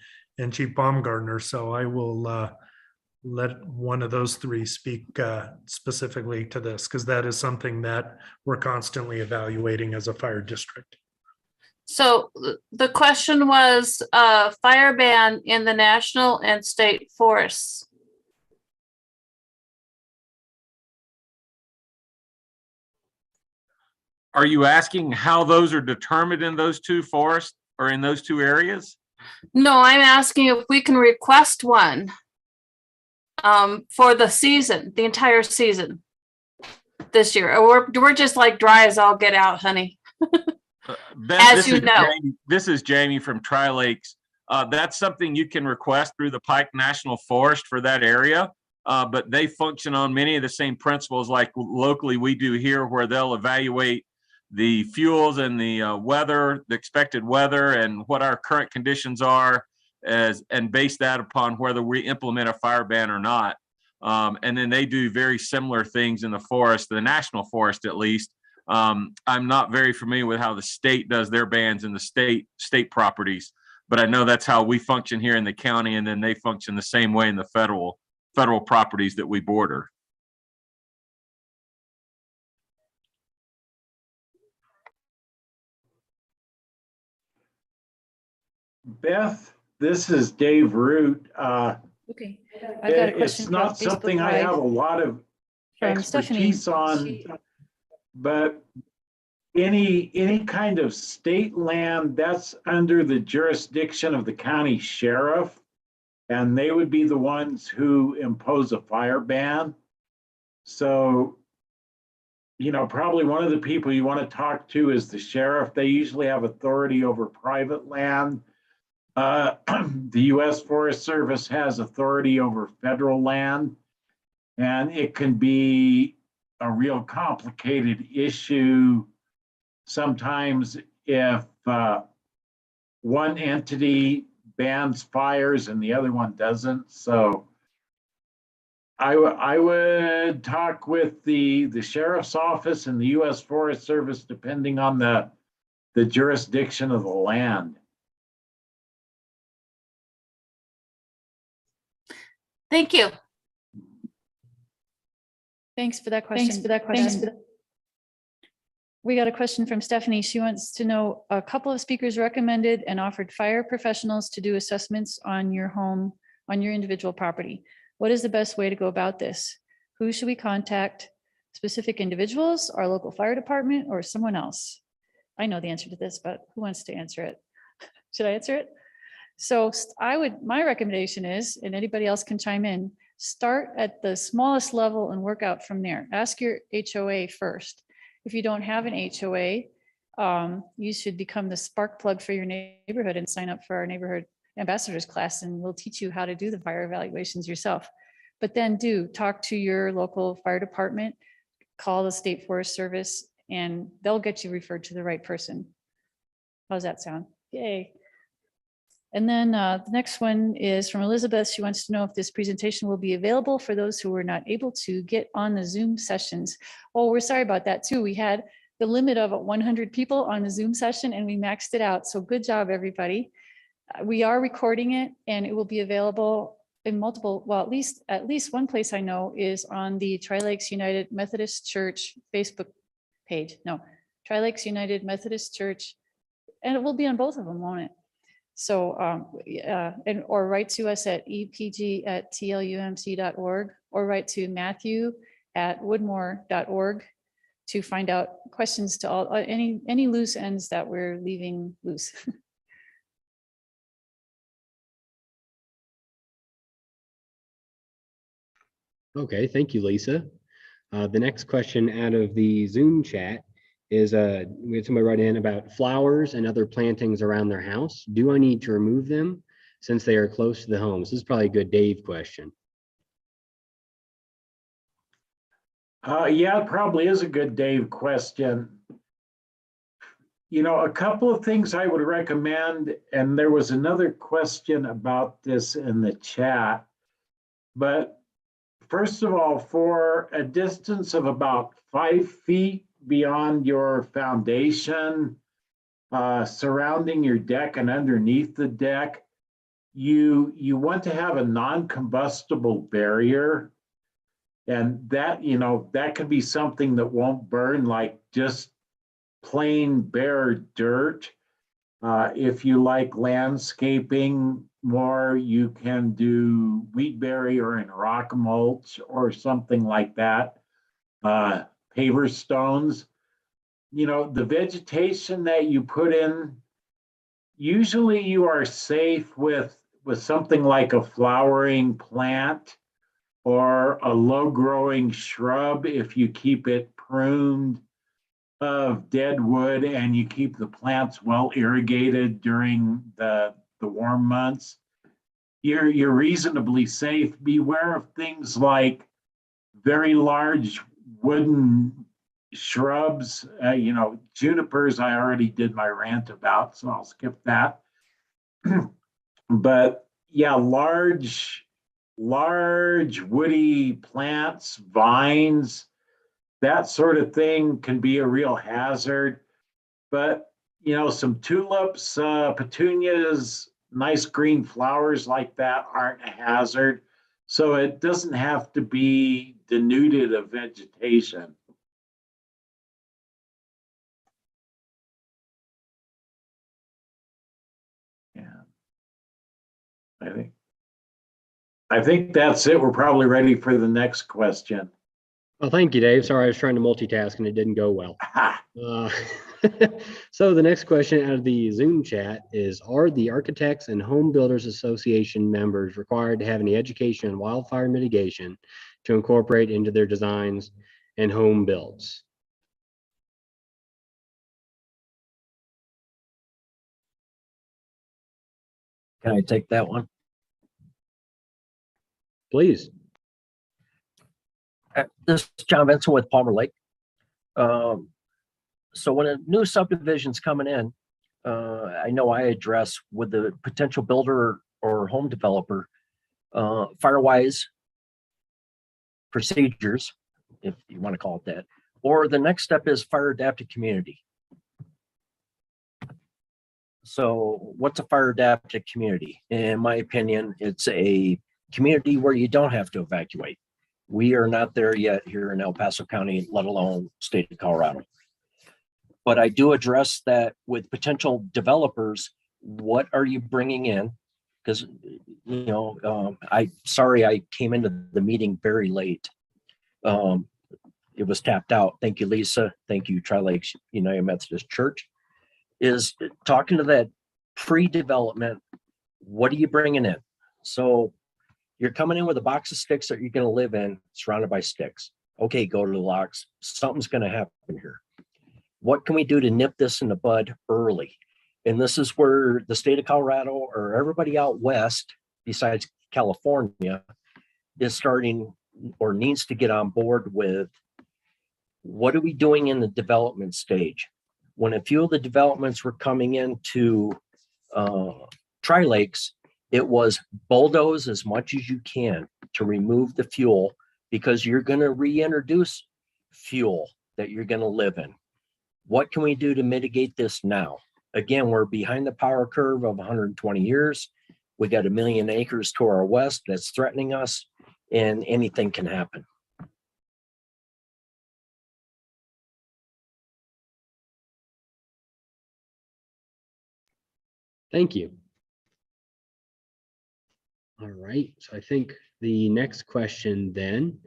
Chief Baumgardner. So I will let one of those three speak specifically to this, because that is something that we're constantly evaluating as a fire district. So the question was fire ban in the national and state forests. Are you asking how those are determined in those two forests or in those two areas? No, I'm asking if we can request one for the season, the entire season. this year. We're just like dry as all get out, honey. Beth, As you know. This is Jamie from Tri-Lakes. That's something you can request through the Pike National Forest for that area. But they function on many of the same principles like locally we do here, where they'll evaluate the fuels and the weather, the expected weather, and what our current conditions are, and base that upon whether we implement a fire ban or not. And then they do very similar things in the forest, the national forest at least. I'm not very familiar with how the state does their bans in the state properties, but I know that's how we function here in the county, and then they function the same way in the federal properties that we border. Beth, this is Dave Root. Okay, I've got a question. It's not something I have a lot of expertise on, but any kind of state land that's under the jurisdiction of the county sheriff, and they would be the ones who impose a fire ban. So, probably one of the people you want to talk to is the sheriff. They usually have authority over private land. The U.S. Forest Service has authority over federal land, and it can be a real complicated issue sometimes if one entity bans fires and the other one doesn't. So I would talk with the sheriff's office and the U.S. Forest Service depending on the jurisdiction of the land. Thank you. Thanks for that question. We got a question from Stephanie. She wants to know, a couple of speakers recommended and offered fire professionals to do assessments on your home, on your individual property. What is the best way to go about this? Who should we contact? Specific individuals, our local fire department, or someone else? I know the answer to this, but who wants to answer it? Should I answer it? So my recommendation is, and anybody else can chime in, start at the smallest level and work out from there. Ask your HOA first. If you don't have an HOA, you should become the spark plug for your neighborhood and sign up for our neighborhood ambassadors class, and we'll teach you how to do the fire evaluations yourself. But then talk to your local fire department, call the State Forest Service, and they'll get you referred to the right person. How's that sound? Yay. And then the next one is from Elizabeth. She wants to know if this presentation will be available for those who were not able to get on the Zoom sessions. Oh, we're sorry about that too. We had the limit of 100 people on the Zoom session and we maxed it out. So good job, everybody. We are recording it and it will be available in multiple, well, at least one place I know is on the Tri-Lakes United Methodist Church Facebook page. No, Tri-Lakes United Methodist Church, and it will be on both of them, won't it? So, or write to us at epg@tlumc.org, or write to matthew@woodmore.org to find out questions to all, any loose ends that we're leaving loose. Okay, thank you, Lisa. The next question out of the Zoom chat is we had somebody write in about flowers and other plantings around their house. Do I need to remove them since they are close to the home? This is probably a good Dave question. Yeah, it probably is a good Dave question. A couple of things I would recommend, and there was another question about this in the chat, but first of all, for a distance of about 5 feet beyond your foundation, surrounding your deck and underneath the deck, you want to have a non-combustible barrier. And that, that could be something that won't burn, like just plain bare dirt. If you like landscaping more, you can do wheat berry or in rock mulch or something like that. Paver stones. The vegetation that you put in, usually you are safe with something like a flowering plant or a low growing shrub if you keep it pruned of dead wood and you keep the plants well irrigated during the warm months, you're reasonably safe. Beware of things like very large wooden shrubs, junipers. I already did my rant about, so I'll skip that. But yeah, large woody plants, vines, that sort of thing can be a real hazard. But some tulips, petunias, nice green flowers like that aren't a hazard. So it doesn't have to be denuded of vegetation. Yeah. I think that's it. We're probably ready for the next question. Well, thank you, Dave. Sorry, I was trying to multitask and it didn't go well. So the next question out of the Zoom chat is, are the Architects and Home Builders Association members required to have any education on wildfire mitigation to incorporate into their designs and home builds? Can I take that one? Please. This is John Benson with Palmer Lake. So when a new subdivision's coming in, I know I address with the potential builder or home developer, fire-wise procedures, if you want to call it that, or the next step is fire adapted community. So what's a fire adapted community? In my opinion, it's a community where you don't have to evacuate. We are not there yet here in El Paso County, let alone state of Colorado. But I do address that with potential developers. What are you bringing in? Because, sorry I came into the meeting very late. It was tapped out. Thank you, Lisa. Thank you, Tri-Lakes United Methodist Church. Is talking to that pre-development. What are you bringing in? So you're coming in with a box of sticks that you're going to live in, surrounded by sticks. Okay, go to the locks. Something's going to happen here. What can we do to nip this in the bud early? And this is where the state of Colorado or everybody out west, besides California, is starting or needs to get on board with what are we doing in the development stage? When a few of the developments were coming into Tri-Lakes, it was bulldoze as much as you can to remove the fuel, because you're going to reintroduce fuel that you're going to live in. What can we do to mitigate this now? Again, we're behind the power curve of 120 years. We got 1 million acres to our west that's threatening us, and anything can happen. Thank you. All right, so I think the next question then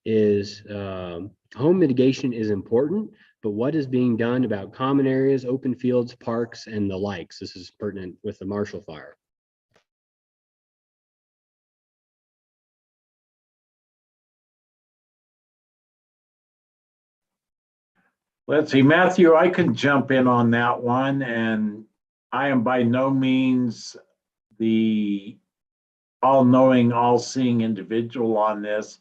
is, home mitigation is important, but what is being done about common areas, open fields, parks, and the likes? This is pertinent with the Marshall Fire. Let's see, Matthew, I can jump in on that one, and I am by no means the all-knowing, all-seeing individual on this.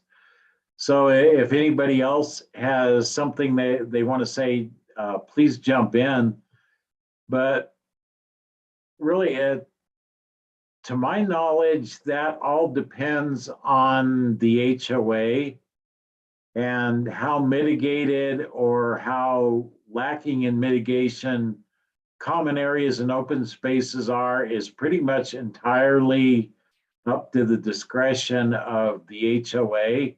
So if anybody else has something they want to say, please jump in. But really, to my knowledge, that all depends on the HOA and how mitigated or how lacking in mitigation common areas and open spaces are is pretty much entirely up to the discretion of the HOA.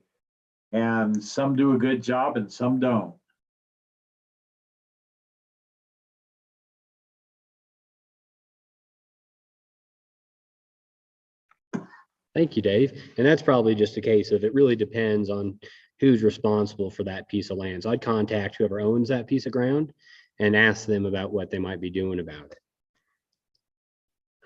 And some do a good job and some don't. Thank you, Dave. And that's probably just a case of it really depends on who's responsible for that piece of land. So I'd contact whoever owns that piece of ground and ask them about what they might be doing about it.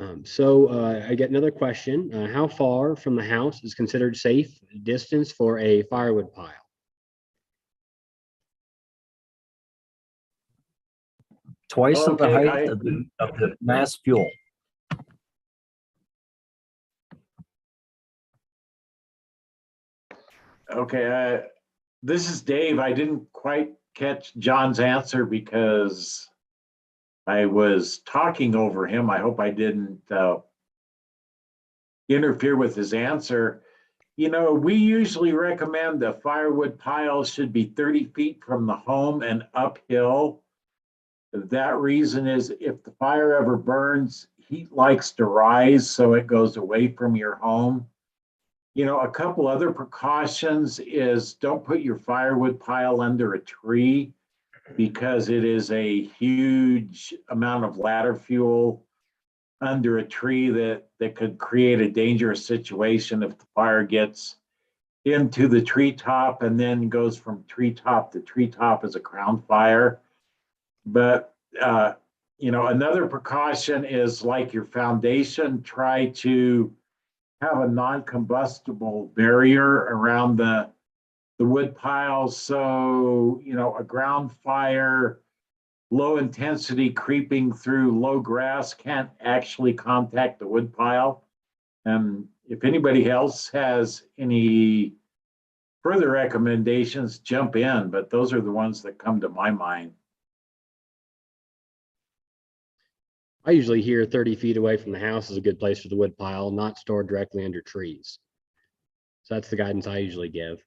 I get another question. How far from the house is considered safe distance for a firewood pile? twice the Okay, height of the mass fuel. Okay, this is Dave. I didn't quite catch John's answer because I was talking over him. I hope I didn't interfere with his answer. You know, we usually recommend the firewood piles should be 30 feet from the home and uphill. That reason is if the fire ever burns, heat likes to rise, so it goes away from your home. You know, a couple other precautions is don't put your firewood pile under a tree because it is a huge amount of ladder fuel under a tree that could create a dangerous situation if the fire gets into the treetop and then goes from treetop to treetop as a crown fire. But, you know, another precaution is like your foundation, try to have a non-combustible barrier around the wood piles. So, you know, a ground fire, low intensity creeping through low grass can't actually contact the wood pile. And if anybody else has any further recommendations, jump in, but those are the ones that come to my mind. I usually hear 30 feet away from the house is a good place for the wood pile, not stored directly under trees. So that's the guidance I usually give.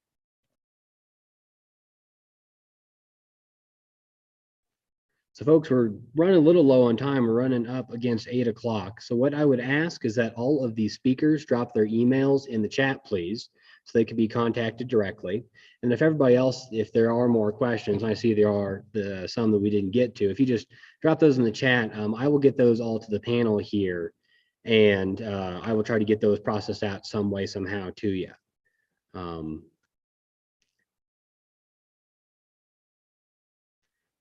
So folks, we're running a little low on time. We're running up against 8 o'clock. So what I would ask is that all of these speakers drop their emails in the chat, please, so they can be contacted directly. And if everybody else, if there are more questions, I see there are some that we didn't get to, if you just drop those in the chat, I will get those all to the panel here, and I will try to get those processed out some way, somehow to you.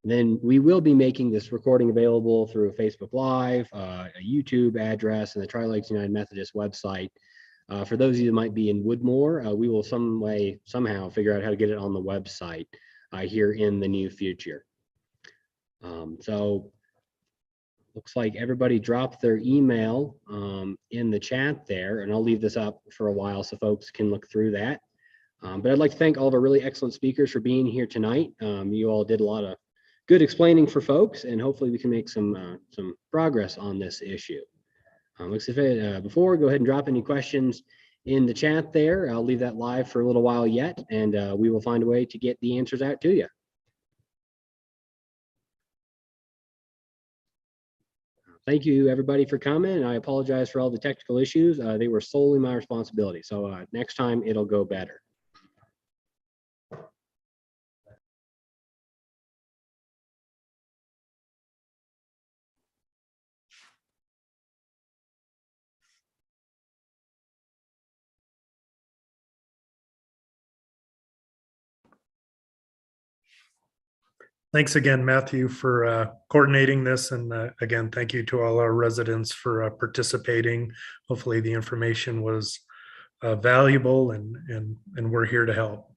Then we will be making this recording available through a Facebook Live, a YouTube address, and the Tri-Lakes United Methodist website. For those of you that might be in Woodmore, we will somehow figure out how to get it on the website here in the near future. So looks like everybody dropped their email in the chat there, and I'll leave this up for a while so folks can look through that. But I'd like to thank all the really excellent speakers for being here tonight. You all did a lot of good explaining for folks, and hopefully we can make some progress on this issue. Before, go ahead and drop any questions in the chat there. I'll leave that live for a little while yet, and we will find a way to get the answers out to you. Thank you, everybody, for coming, and I apologize for all the technical issues. They were solely my responsibility, so next time it'll go better. Thanks again, Matthew, for coordinating this. And again, thank you to all our residents for participating. Hopefully the information was valuable, and we're here to help.